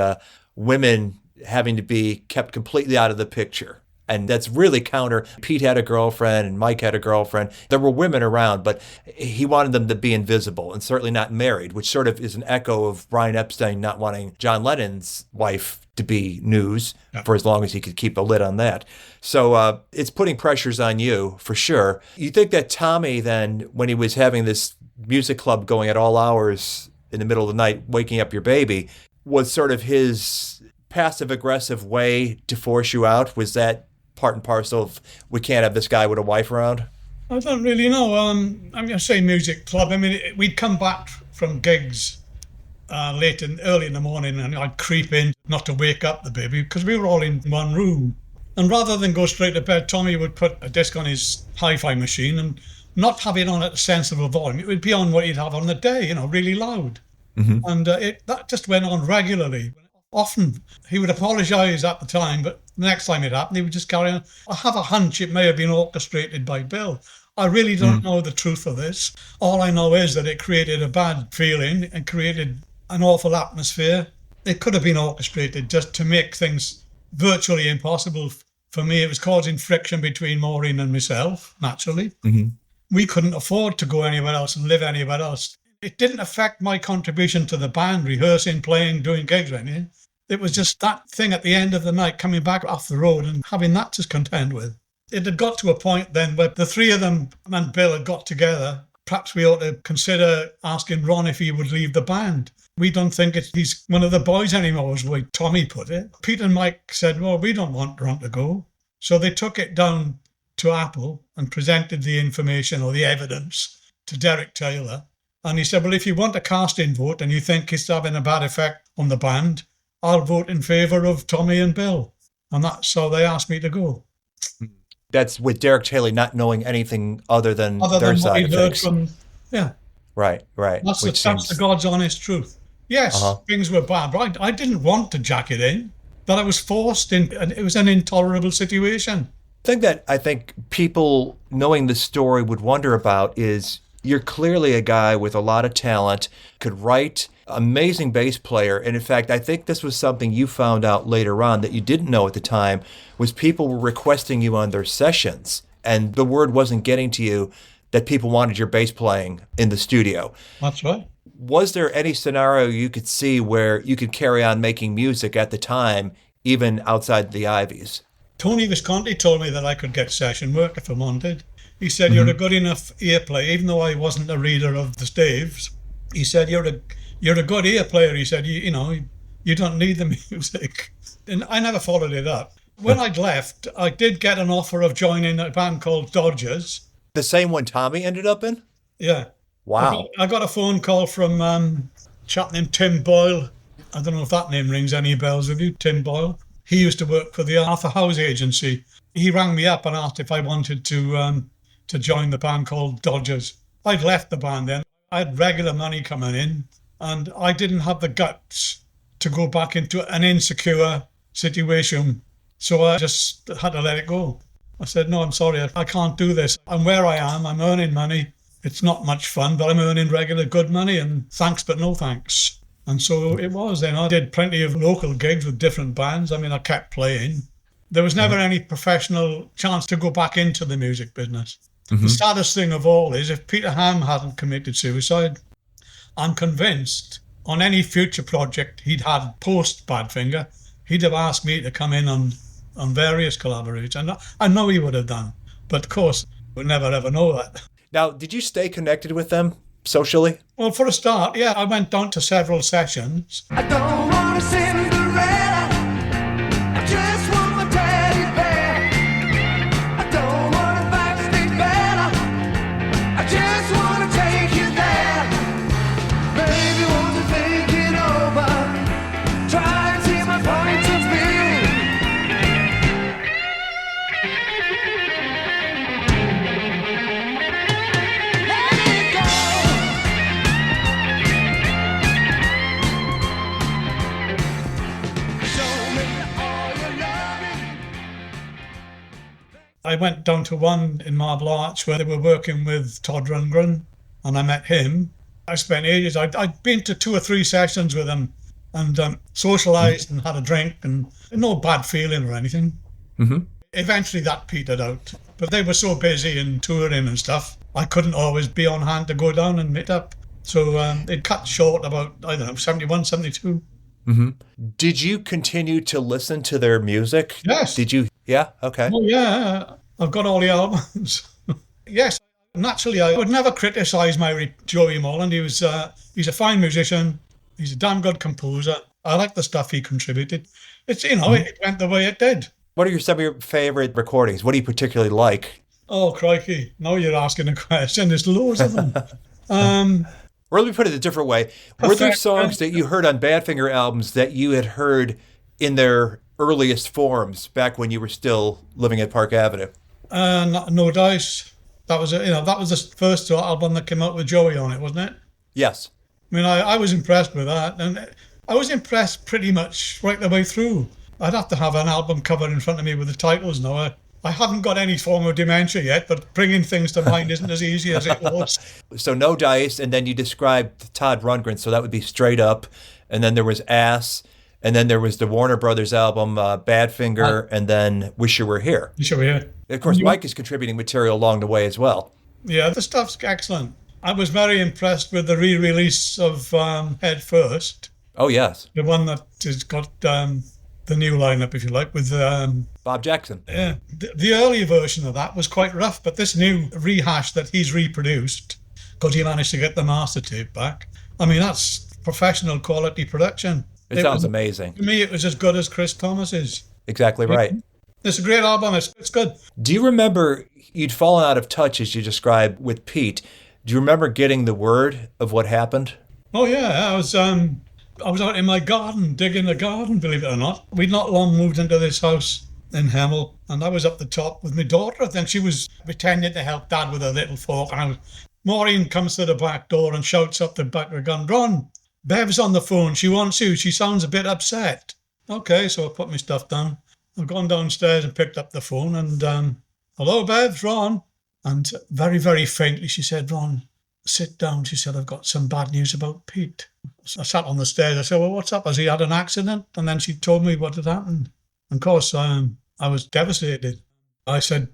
women having to be kept completely out of the picture. And that's really counter. Pete had a girlfriend and Mike had a girlfriend. There were women around, but he wanted them to be invisible and certainly not married, which sort of is an echo of Brian Epstein not wanting John Lennon's wife to be news for as long as he could keep a lid on that. So it's putting pressures on you for sure. You think that Tommy then, when he was having this music club going at all hours in the middle of the night, waking up your baby, was sort of his passive-aggressive way to force you out? Was that part and parcel of, we can't have this guy with a wife around? I don't really know. I'm going to say music club. I mean, we'd come back from gigs early in the morning, and I'd creep in not to wake up the baby because we were all in one room. And rather than go straight to bed, Tommy would put a disc on his hi-fi machine and not have it on at a sensible volume. It would be on what he'd have on the day, really loud. Mm-hmm. And that just went on regularly. Often he would apologise at the time, but the next time it happened, he would just carry on. I have a hunch it may have been orchestrated by Bill. I really don't know the truth of this. All I know is that it created a bad feeling and created an awful atmosphere. It could have been orchestrated just to make things virtually impossible. For me, it was causing friction between Maureen and myself, naturally. Mm-hmm. We couldn't afford to go anywhere else and live anywhere else. It didn't affect my contribution to the band, rehearsing, playing, doing gigs or anything. It was just that thing at the end of the night, coming back off the road and having that to contend with. It had got to a point then where the three of them and Bill had got together. Perhaps we ought to consider asking Ron if he would leave the band. We don't think he's one of the boys anymore, is the way Tommy put it. Pete and Mike said, well, we don't want Ron to go. So they took it down to Apple and presented the information or the evidence to Derek Taylor, and he said, well, if you want a casting vote and you think it's having a bad effect on the band, I'll vote in favour of Tommy and Bill. And that's how they asked me to go. That's with Derek Taylor not knowing anything other than their what side he'd of heard things. from, yeah. Right. That's the God's honest truth. Yes, things were bad, but I didn't want to jack it in. That I was forced in, and it was an intolerable situation. The thing that I think people knowing the story would wonder about is you're clearly a guy with a lot of talent, could write, amazing bass player. And in fact, I think this was something you found out later on that you didn't know at the time, was people were requesting you on their sessions. And the word wasn't getting to you that people wanted your bass playing in the studio. That's right. Was there any scenario you could see where you could carry on making music at the time, even outside the Iveys? Tony Visconti told me that I could get session work if I wanted. He said, you're a good enough ear player, even though I wasn't a reader of the staves. He said, you're a good ear player. He said, you don't need the music. And I never followed it up. When I'd left, I did get an offer of joining a band called Dodgers. The same one Tommy ended up in? Yeah. Wow. I got a phone call from a chap named Tim Boyle. I don't know if that name rings any bells with you, Tim Boyle. He used to work for the Arthur House Agency. He rang me up and asked if I wanted to join the band called Dodgers. I'd left the band then. I had regular money coming in, and I didn't have the guts to go back into an insecure situation. So I just had to let it go. I said, no, I'm sorry, I can't do this. I'm where I am, I'm earning money. It's not much fun, but I'm earning regular good money, and thanks but no thanks. And so it was then. I did plenty of local gigs with different bands. I mean, I kept playing. There was never any professional chance to go back into the music business. The saddest thing of all is if Peter Ham hadn't committed suicide, I'm convinced on any future project he'd had post Badfinger, he'd have asked me to come in on various collaborations. And I know he would have done, but of course, we'll never ever know that. Now, did you stay connected with them socially? Well, for a start, yeah, I went down to several sessions. I don't want a Cinderella. I just want my teddy bear. I don't want a backstage Bella. I just want to take you there. Baby, won't you think it over? Try and see my point of view. Let it go. I went down to one in Marble Arch where they were working with Todd Rundgren, and I met him. I spent ages. I'd been to 2 or 3 sessions with him and socialised and had a drink, and no bad feeling or anything. Eventually that petered out. But they were so busy and touring and stuff, I couldn't always be on hand to go down and meet up. So it cut short about, 71, 72. Did you continue to listen to their music? Yes. Did you? Yeah? Okay. Oh, yeah. I've got all the albums. Yes. Naturally, I would never criticise Joey Molland. He's a fine musician. He's a damn good composer. I like the stuff he contributed. It's, it went the way it did. What are some of your favorite recordings? What do you particularly like? Oh, crikey. Now you're asking a question. There's loads of them. Or let me put it a different way. Were there songs that you heard on Badfinger albums that you had heard in their earliest forms back when you were still living at Park Avenue? No Dice. That was that was the first album that came out with Joey on it, wasn't it? Yes. I mean, I was impressed with that, and I was impressed pretty much right the way through. I'd have to have an album cover in front of me with the titles now. I haven't got any form of dementia yet, but bringing things to mind isn't as easy as it was. So No Dice, and then you described Todd Rundgren, so that would be Straight Up, and then there was Ass, and then there was the Warner Brothers album, Badfinger, and then Wish You Were Here. Wish You Were Here. Of course, Mike is contributing material along the way as well. Yeah, the stuff's excellent. I was very impressed with the re-release of Head First. Oh, yes. The one that has got the new lineup, if you like, with Bob Jackson. Yeah. The early version of that was quite rough, but this new rehash that he's reproduced, because he managed to get the master tape back, I mean, that's professional quality production. It sounds amazing. To me, it was as good as Chris Thomas's. Exactly right. It's a great album. It's good. Do you remember you'd fallen out of touch, as you described, with Pete? Do you remember getting the word of what happened? Oh yeah, I was out in my garden, digging the garden, believe it or not. We'd not long moved into this house in Hemel, and I was up the top with my daughter. Then she was pretending to help Dad with a little fork, and Maureen comes to the back door and shouts up the back of the gun, "Ron, Bev's on the phone. She wants you. She sounds a bit upset." Okay, so I put my stuff down. I've gone downstairs and picked up the phone and, "Hello, Bev, Ron." And very, very faintly she said, "Ron, sit down." She said, "I've got some bad news about Pete." So I sat on the stairs. I said, "Well, what's up? Has he had an accident?" And then she told me what had happened. And of course, I was devastated. I said,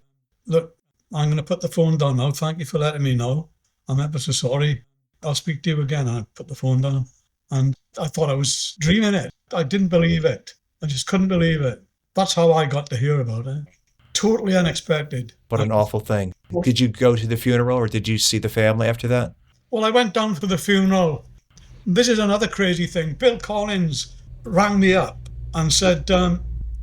"Look, I'm going to put the phone down now. Thank you for letting me know. I'm ever so sorry. I'll speak to you again." And I put the phone down. And I thought I was dreaming it. I didn't believe it. I just couldn't believe it. That's how I got to hear about it. Totally unexpected. What an awful thing. Did you go to the funeral or did you see the family after that? Well, I went down for the funeral. This is another crazy thing. Bill Collins rang me up and said,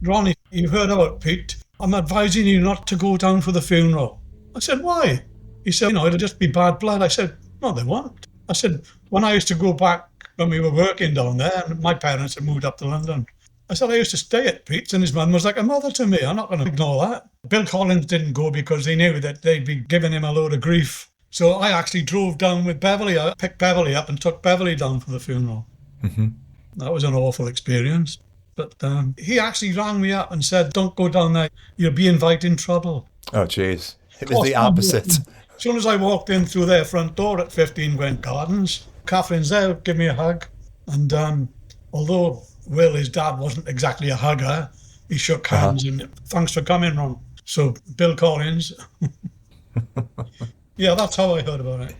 "Ronnie, you've heard about Pete. I'm advising you not to go down for the funeral." I said, "Why?" He said, "It'll just be bad blood." I said, "No, they won't." I said, "When I used to go back when we were working down there, and my parents had moved up to London, I said I used to stay at Pete's and his mum was like a mother to me. I'm not going to ignore that." Bill Collins didn't go because he knew that they'd be giving him a load of grief. So I actually drove down with Beverly. I picked Beverly up and took Beverly down for the funeral. Mm-hmm. That was an awful experience. But he actually rang me up and said, "Don't go down there. You'll be inviting trouble." Oh, jeez. It was the opposite. As soon as I walked in through their front door at 15 Gwent Gardens, Catherine's there, give me a hug. And although Will, his dad, wasn't exactly a hugger, he shook hands and "Thanks for coming, Ron." So Bill Collins. Yeah, that's how I heard about it.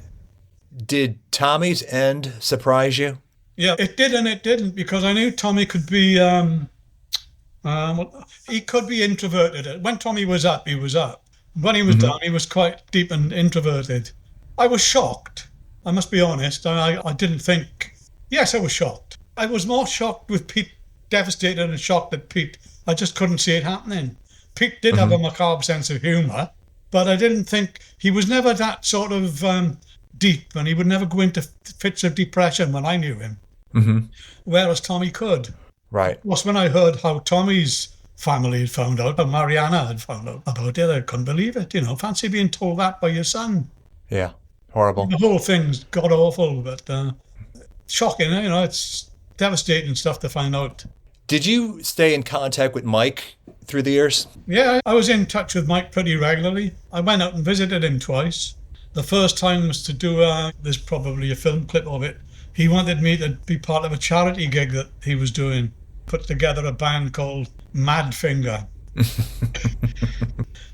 Did Tommy's end surprise you? Yeah, it did and it didn't, because I knew Tommy could be, he could be introverted. When Tommy was up, he was up. When he was down, he was quite deep and introverted. I was shocked. I must be honest. I didn't think... Yes, I was shocked. I was more shocked with Pete, devastated and shocked at Pete. I just couldn't see it happening. Pete did have a macabre sense of humour, but I didn't think... He was never that sort of deep, and he would never go into fits of depression when I knew him. Mm-hmm. Whereas Tommy could. Right. Of course, when I heard how Tommy's family had found out, how Mariana had found out about it, I couldn't believe it. Fancy being told that by your son. Yeah, horrible. The whole thing's god awful, but shocking. It's devastating stuff to find out. Did you stay in contact with Mike through the years? Yeah, I was in touch with Mike pretty regularly. I went out and visited him twice. The first time was to do, there's probably a film clip of it. He wanted me to be part of a charity gig that he was doing, put together a band called Mad Finger.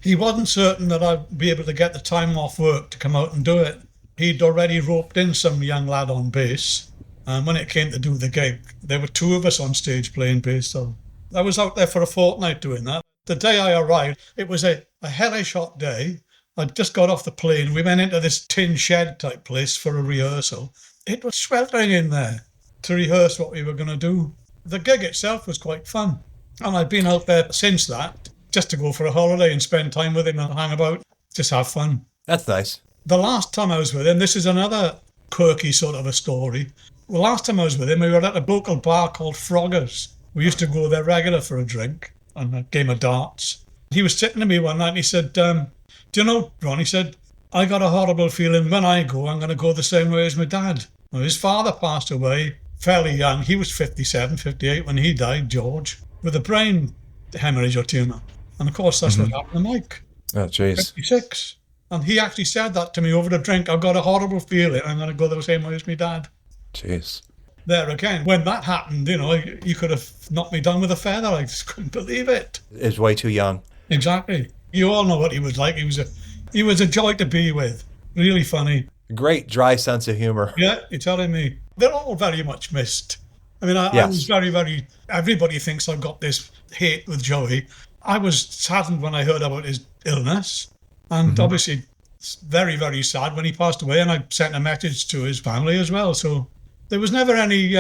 He wasn't certain that I'd be able to get the time off work to come out and do it. He'd already roped in some young lad on bass. And when it came to do the gig, there were two of us on stage playing bass. So I was out there for a fortnight doing that. The day I arrived, it was a hellish hot day. I'd just got off the plane. We went into this tin shed type place for a rehearsal. It was sweltering in there to rehearse what we were going to do. The gig itself was quite fun. And I've been out there since that, just to go for a holiday and spend time with him and hang about, just have fun. That's nice. The last time I was with him, this is another quirky sort of a story. The last time I was with him, we were at a local bar called Froggers. We used to go there regular for a drink and a game of darts. He was sitting to me one night and he said, "Do you know, Ron," he said, "I got a horrible feeling when I go, I'm going to go the same way as my dad." Well, his father passed away fairly young. He was 57, 58 when he died, George, with a brain hemorrhage or tumour. And of course, that's what happened to Mike. Oh, jeez. 56. And he actually said that to me over the drink. "I've got a horrible feeling I'm going to go the same way as my dad." Jeez. There again, when that happened, you could have knocked me down with a feather. I just couldn't believe it. It was way too young. Exactly. You all know what he was like. He was a joy to be with. Really funny. Great dry sense of humor. Yeah, you're telling me. They're all very much missed. I mean, I was very, very... Everybody thinks I've got this hate with Joey. I was saddened when I heard about his illness. And obviously, it's very, very sad when he passed away. And I sent a message to his family as well. So there was never any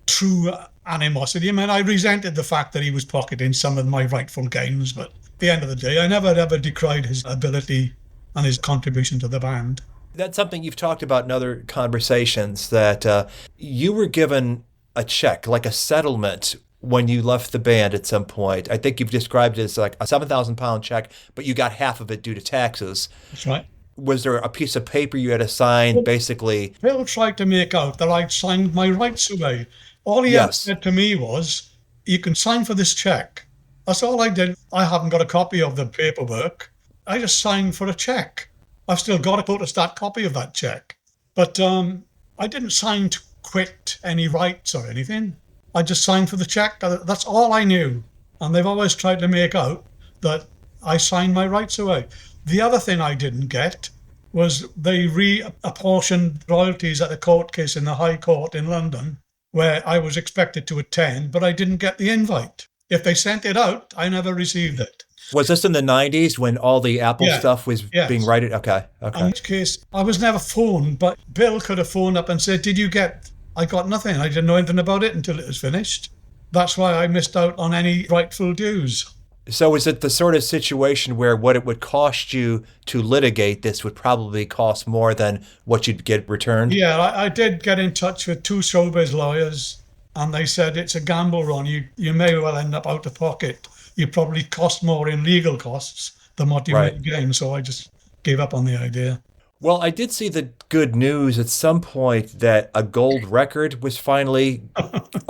true animosity. I mean, I resented the fact that he was pocketing some of my rightful gains. But at the end of the day, I never ever decried his ability and his contribution to the band. That's something you've talked about in other conversations, that you were given a check, like a settlement, when you left the band at some point. I think you've described it as like a 7,000 pound check, but you got half of it due to taxes. That's right. Was there a piece of paper you had to sign, basically? Bill tried to make out that I'd signed my rights away. All he ever said to me was, you can sign for this check. That's all I did. I haven't got a copy of the paperwork. I just signed for a check. I've still got a photostat copy of that check. But I didn't sign to quit any rights or anything. I just signed for the check. That's all I knew. And they've always tried to make out that I signed my rights away. The other thing I didn't get was they reapportioned royalties at a court case in the High Court in London, where I was expected to attend, but I didn't get the invite. If they sent it out, I never received it. Was this in the 90s when all the Apple stuff was being righted? Okay. In which case, I was never phoned, but Bill could have phoned up and said, did you get... I got nothing. I didn't know anything about it until it was finished. That's why I missed out on any rightful dues. So is it the sort of situation where what it would cost you to litigate this would probably cost more than what you'd get returned? Yeah, I did get in touch with 2 showbiz lawyers, and they said it's a gamble, Ron. You may well end up out of pocket. You probably cost more in legal costs than what you might gain. So I just gave up on the idea. Well, I did see the good news at some point that a gold record was finally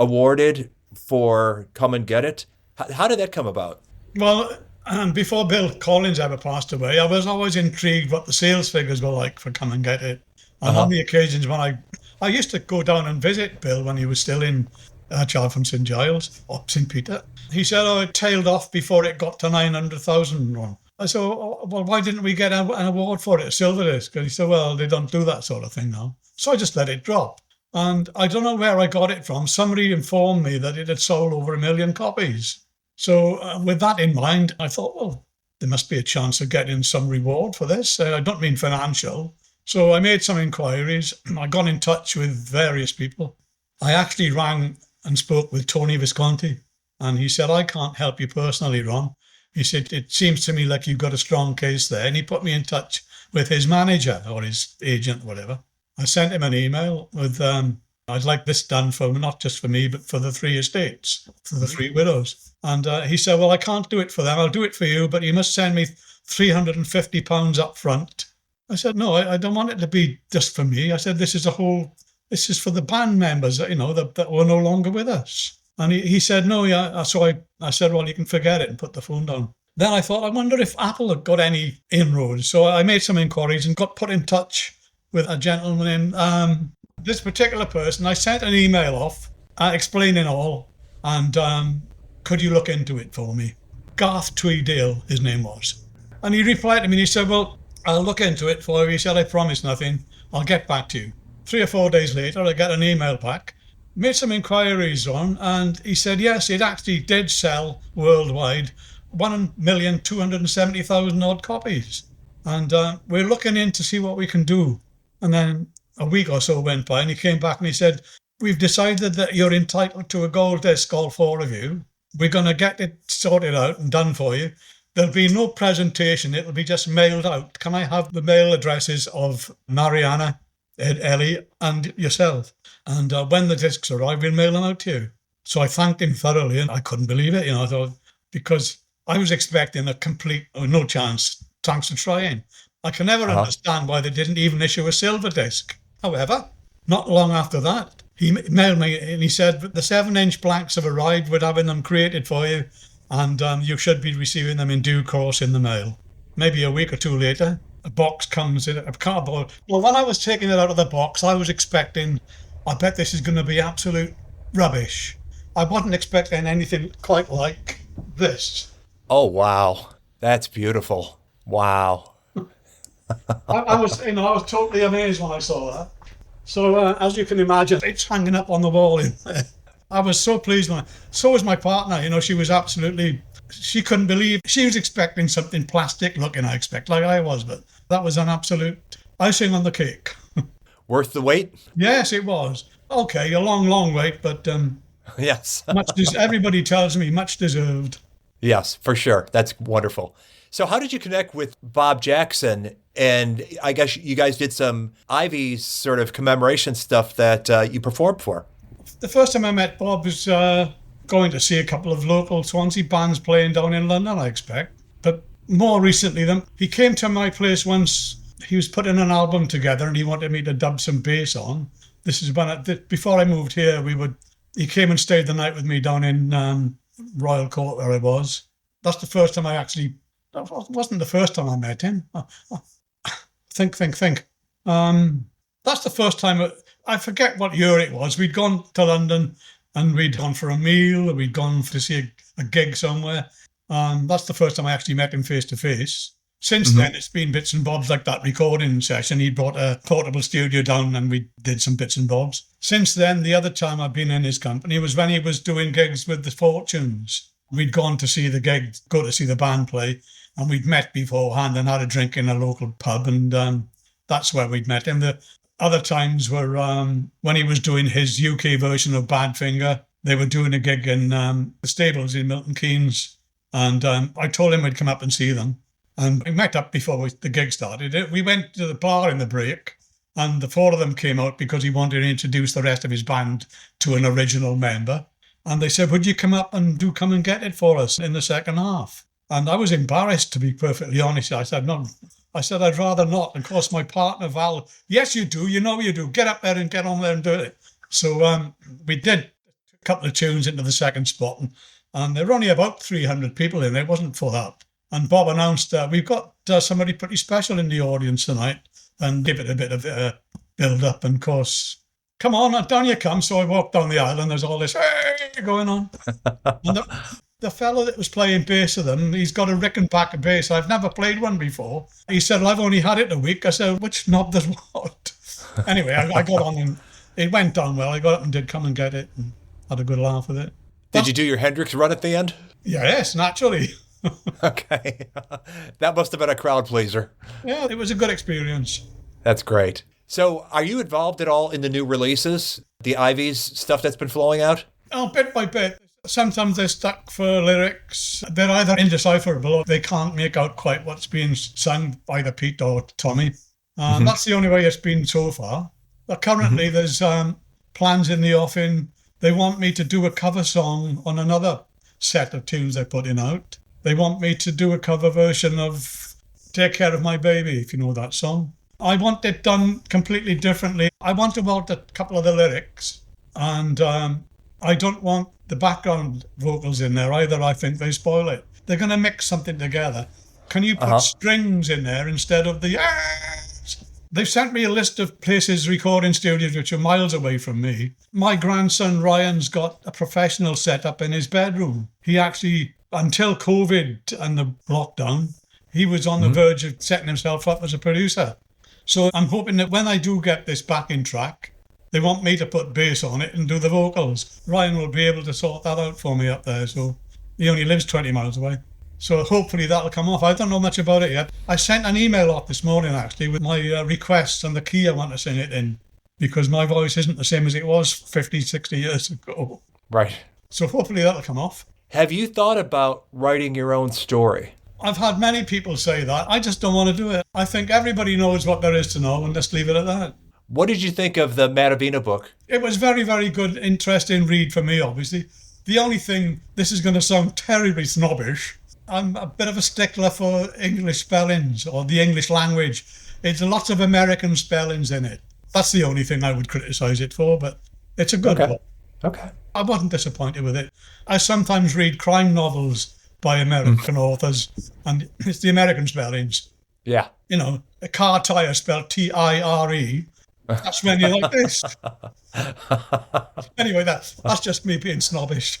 awarded for Come and Get It. How did that come about? Well, before Bill Collins ever passed away, I was always intrigued what the sales figures were like for Come and Get It. And on the occasions when I used to go down and visit Bill when he was still in child from St. Giles or St. Peter. He said, it tailed off before it got to 900,000. I said, well, why didn't we get an award for it, a silver disc? And he said, well, they don't do that sort of thing now. So I just let it drop. And I don't know where I got it from. Somebody informed me that it had sold over 1 million copies. So with that in mind, I thought, well, there must be a chance of getting some reward for this. I don't mean financial. So I made some inquiries. I got in touch with various people. I actually rang and spoke with Tony Visconti. And he said, I can't help you personally, Ron. He said, it seems to me like you've got a strong case there. And he put me in touch with his manager or his agent, whatever. I sent him an email with, I'd like this done for not just for me, but for the 3 estates, for the 3 widows. And he said, well, I can't do it for them. I'll do it for you, but you must send me £350 up front. I said, no, I don't want it to be just for me. I said, this is for the band members, that were no longer with us. And he said, no, yeah. So I said, well, you can forget it, and put the phone down. Then I thought, I wonder if Apple had got any inroads. So I made some inquiries and got put in touch with a gentleman in this particular person. I sent an email off explaining all, and could you look into it for me? Garth Tweedale, his name was. And he replied to me and he said, well, I'll look into it for you. He said, I promise nothing. I'll get back to you. 3 or 4 days later, I get an email back. Made some inquiries on, and he said, yes, it actually did sell worldwide 1,270,000 odd copies. And we're looking in to see what we can do. And then a week or so went by, and he came back and he said, we've decided that you're entitled to a gold disc, all 4 of you. We're going to get it sorted out and done for you. There'll be no presentation. It'll be just mailed out. Can I have the mail addresses of Mariana, Ellie, and yourself? And when the discs arrive, we'll mail them out to you. So I thanked him thoroughly, and I couldn't believe it, I thought, because I was expecting a complete, no chance, thanks for trying. I can never understand why they didn't even issue a silver disc. However, not long after that, he mailed me and he said, the 7-inch blanks have arrived, we're having them created for you, and you should be receiving them in due course in the mail. Maybe a week or 2 later, a box comes in, a cardboard. Well, when I was taking it out of the box, I was expecting, I bet this is going to be absolute rubbish. I wasn't expecting anything quite like this. Oh, wow. That's beautiful. Wow. I was totally amazed when I saw that. So, as you can imagine, it's hanging up on the wall in there. I was so pleased. So was my partner. She was she couldn't believe. She was expecting something plastic looking, I expect, like I was, but that was an absolute icing on the cake. Worth the wait? Yes, it was. Okay, a long, long wait, but yes. Everybody tells me much deserved. Yes, for sure. That's wonderful. So how did you connect with Bob Jackson And I guess you guys did some Iveys sort of commemoration stuff that you performed for. The first time I met Bob was going to see a couple of local Swansea bands playing down in London, I expect. But more recently, he came to my place once. He was putting an album together and he wanted me to dub some bass on. This is when, before I moved here, he came and stayed the night with me down in Royal Court where I was. That's the first time that wasn't the first time I met him. Think. That's the first time, I forget what year it was. We'd gone to London and we'd gone for a meal, we'd gone to see a gig somewhere. That's the first time I actually met him face to face. Since then, it's been bits and bobs like that recording session. He brought a portable studio down and we did some bits and bobs. Since then, the other time I've been in his company was when he was doing gigs with the Fortunes. We'd gone to see the gig, go to see the band play, and we'd met beforehand and had a drink in a local pub, and that's where we'd met him. The other times were when he was doing his UK version of Badfinger. They were doing a gig in the Stables in Milton Keynes, and I told him I'd come up and see them. And we met up before the gig started. We went to the bar in the break, and the four of them came out because he wanted to introduce the rest of his band to an original member. And they said, would you come up and come and get it for us in the second half? And I was embarrassed, to be perfectly honest. I said, no. I said, I'd rather not. And of course, my partner, Val, yes, you do. You know you do. Get up there and get on there and do it. So we did a couple of tunes into the second spot. And there were only about 300 people in there. It wasn't for that. And Bob announced, we've got somebody pretty special in the audience tonight, and give it a bit of build-up. And of course, come on, down you come. So I walked down the aisle and there's all this hey going on. And the fellow that was playing bass with them, he's got a Rickenbacker bass. I've never played one before. He said, well, I've only had it a week. I said, which knob does what? Anyway, I got on and it went down well. I got up and did come and get it and had a good laugh with it. Did you do your Hendrix run at the end? Yes, naturally. Okay. That must have been a crowd pleaser. Yeah, it was a good experience. That's great. So are you involved at all in the new releases, the Iveys stuff that's been flowing out? Oh, bit by bit. Sometimes they're stuck for lyrics. They're either indecipherable or they can't make out quite what's being sung by either Pete or Tommy. That's the only way it's been so far. But currently there's plans in the offing. They want me to do a cover song on another set of tunes they're putting out. They want me to do a cover version of Take Care of My Baby, if you know that song. I want it done completely differently. I want to alter a couple of the lyrics, and I don't want the background vocals in there either. I think they spoil it. They're going to mix something together. Can you put strings in there instead of the They've sent me a list of places, recording studios, which are miles away from me. My grandson Ryan's got a professional setup in his bedroom. He actually, until COVID and the lockdown, he was on the verge of setting himself up as a producer. So I'm hoping that when I do get this backing track, they want me to put bass on it and do the vocals. Ryan will be able to sort that out for me up there. So he only lives 20 miles away. So hopefully that'll come off. I don't know much about it yet. I sent an email off this morning, actually, with my requests and the key I want to sing it in, because my voice isn't the same as it was 50, 60 years ago. Right. So hopefully that'll come off. Have you thought about writing your own story? I've had many people say that. I just don't want to do it. I think everybody knows what there is to know, and let's leave it at that. What did you think of the Matavina book? It was very, very good, interesting read for me, obviously. The only thing, this is going to sound terribly snobbish, I'm a bit of a stickler for English spellings or the English language. It's lots of American spellings in it. That's the only thing I would criticise it for, but it's a good book. Okay. I wasn't disappointed with it. I sometimes read crime novels by American authors, and it's the American spellings. Yeah. You know, a car tyre spelled T-I-R-E. That's when you're like this. Anyway, that's just me being snobbish.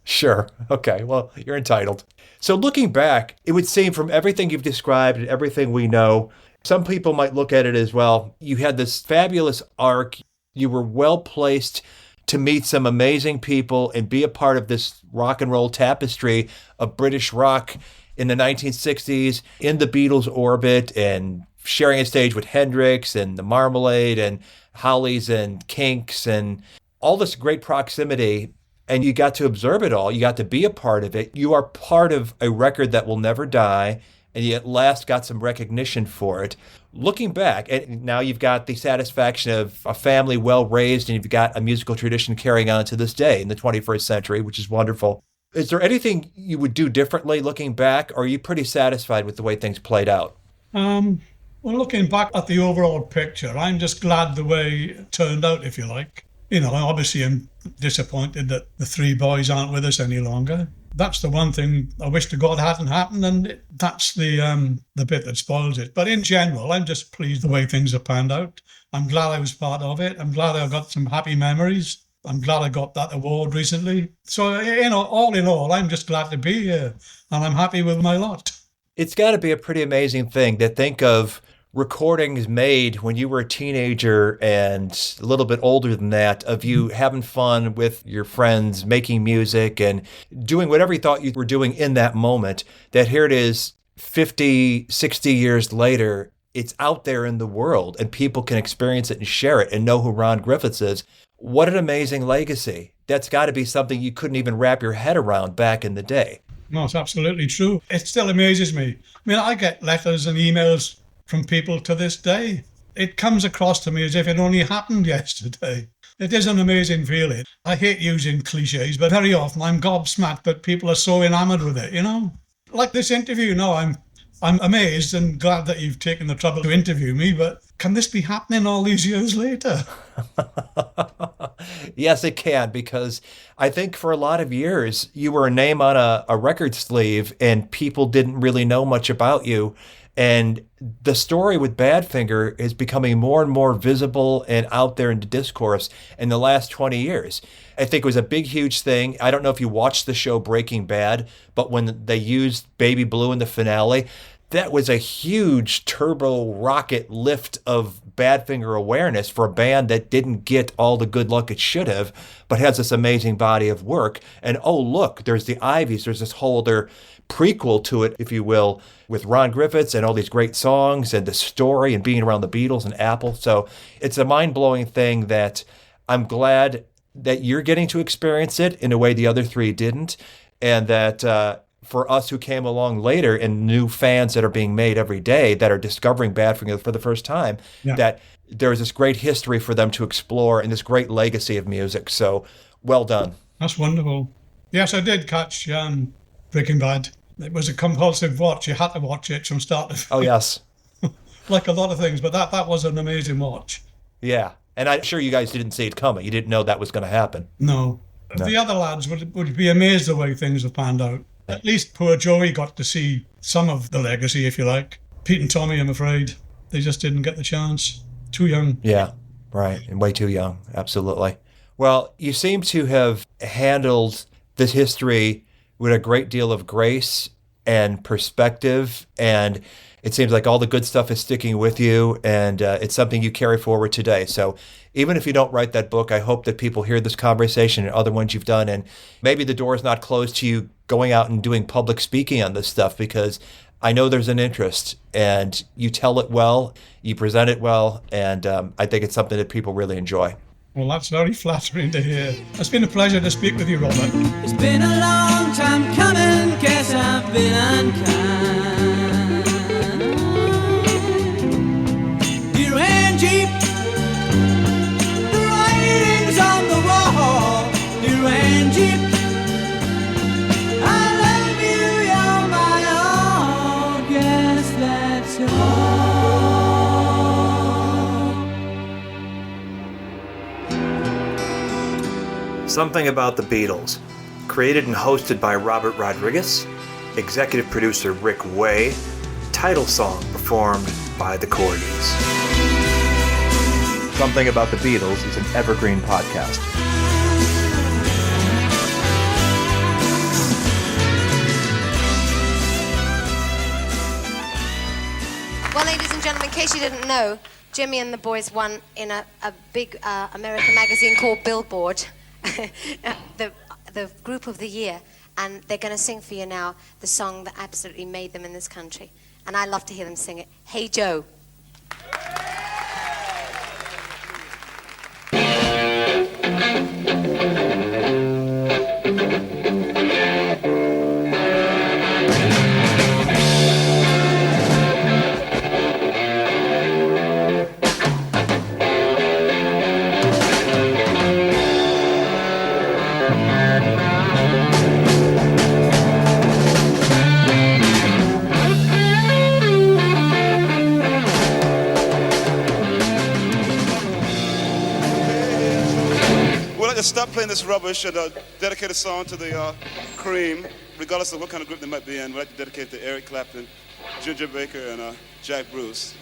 Sure. Okay. Well, you're entitled. So looking back, it would seem from everything you've described and everything we know, some people might look at it as, well, you had this fabulous arc. You were well placed to meet some amazing people and be a part of this rock and roll tapestry of British rock in the 1960s, in the Beatles' orbit, and sharing a stage with Hendrix and the Marmalade and Hollies and Kinks and all this great proximity. And you got to observe it all. You got to be a part of it. You are part of a record that will never die, and you at last got some recognition for it. Looking back, and now you've got the satisfaction of a family well raised, and you've got a musical tradition carrying on to this day in the 21st century, which is wonderful. Is there anything you would do differently looking back, or are you pretty satisfied with the way things played out? Well, looking back at the overall picture, I'm just glad the way it turned out, if you like. You know, obviously I'm disappointed that the three boys aren't with us any longer. That's the one thing I wish to God hadn't happened, and that's the bit that spoils it. But in general, I'm just pleased the way things have panned out. I'm glad I was part of it. I'm glad I got some happy memories. I'm glad I got that award recently. So, you know, all in all, I'm just glad to be here, and I'm happy with my lot. It's got to be a pretty amazing thing to think of recordings made when you were a teenager and a little bit older than that, of you having fun with your friends, making music and doing whatever you thought you were doing in that moment, that here it is 50, 60 years later, it's out there in the world and people can experience it and share it and know who Ron Griffiths is. What an amazing legacy. That's got to be something you couldn't even wrap your head around back in the day. No, it's absolutely true. It still amazes me. I mean, I get letters and emails from people to this day. It comes across to me as if it only happened yesterday. It is an amazing feeling. I hate using cliches, but very often I'm gobsmacked that people are so enamored with it, you know? Like this interview, no, I'm amazed and glad that you've taken the trouble to interview me, but can this be happening all these years later? Yes, it can, because I think for a lot of years, you were a name on a record sleeve and people didn't really know much about you. And the story with Badfinger is becoming more and more visible and out there into discourse in the last 20 years. I think it was a big, huge thing. I don't know if you watched the show Breaking Bad, but when they used Baby Blue in the finale, that was a huge turbo rocket lift of Badfinger awareness for a band that didn't get all the good luck it should have, but has this amazing body of work. And oh, look, there's the Iveys. There's this whole other prequel to it, if you will, with Ron Griffiths and all these great songs and the story and being around the Beatles and Apple. So it's a mind-blowing thing that I'm glad that you're getting to experience it in a way the other three didn't, and that for us who came along later and new fans that are being made every day that are discovering Badfinger for the first time, that there is this great history for them to explore and this great legacy of music. So well done. That's wonderful. Yes, I did catch Breaking Bad. It was a compulsive watch. You had to watch it from start to finish. Oh, yes. Like a lot of things, but that was an amazing watch. Yeah. And I'm sure you guys didn't see it coming. You didn't know that was going to happen. No. The other lads would be amazed the way things have panned out. At least poor Joey got to see some of the legacy, if you like. Pete and Tommy, I'm afraid, they just didn't get the chance. Too young. Yeah, right. And way too young. Absolutely. Well, you seem to have handled this history with a great deal of grace and perspective, and it seems like all the good stuff is sticking with you, and it's something you carry forward today. So even if you don't write that book, I hope that people hear this conversation and other ones you've done, and maybe the door is not closed to you going out and doing public speaking on this stuff, because I know there's an interest, and you tell it well, you present it well, and I think it's something that people really enjoy. Well, that's very flattering to hear. It's been a pleasure to speak with you, Robert. It's been a long time coming, guess I've been unkind. Dear Angie, the writing's on the wall. Dear Angie, I love you, you're my all. Guess that's all. Something About the Beatles, created and hosted by Robert Rodriguez, executive producer Rick Way, title song performed by the Corgis. Something About the Beatles is an evergreen podcast. Well, ladies and gentlemen, in case you didn't know, Jimmy and the boys won in a big American magazine called Billboard. the group of the year, and they're going to sing for you now the song that absolutely made them in this country, and I love to hear them sing it. Hey Joe. This Rubbish and dedicate a song to the Cream, regardless of what kind of group they might be in. We'd like to dedicate it to Eric Clapton, Ginger Baker, and Jack Bruce.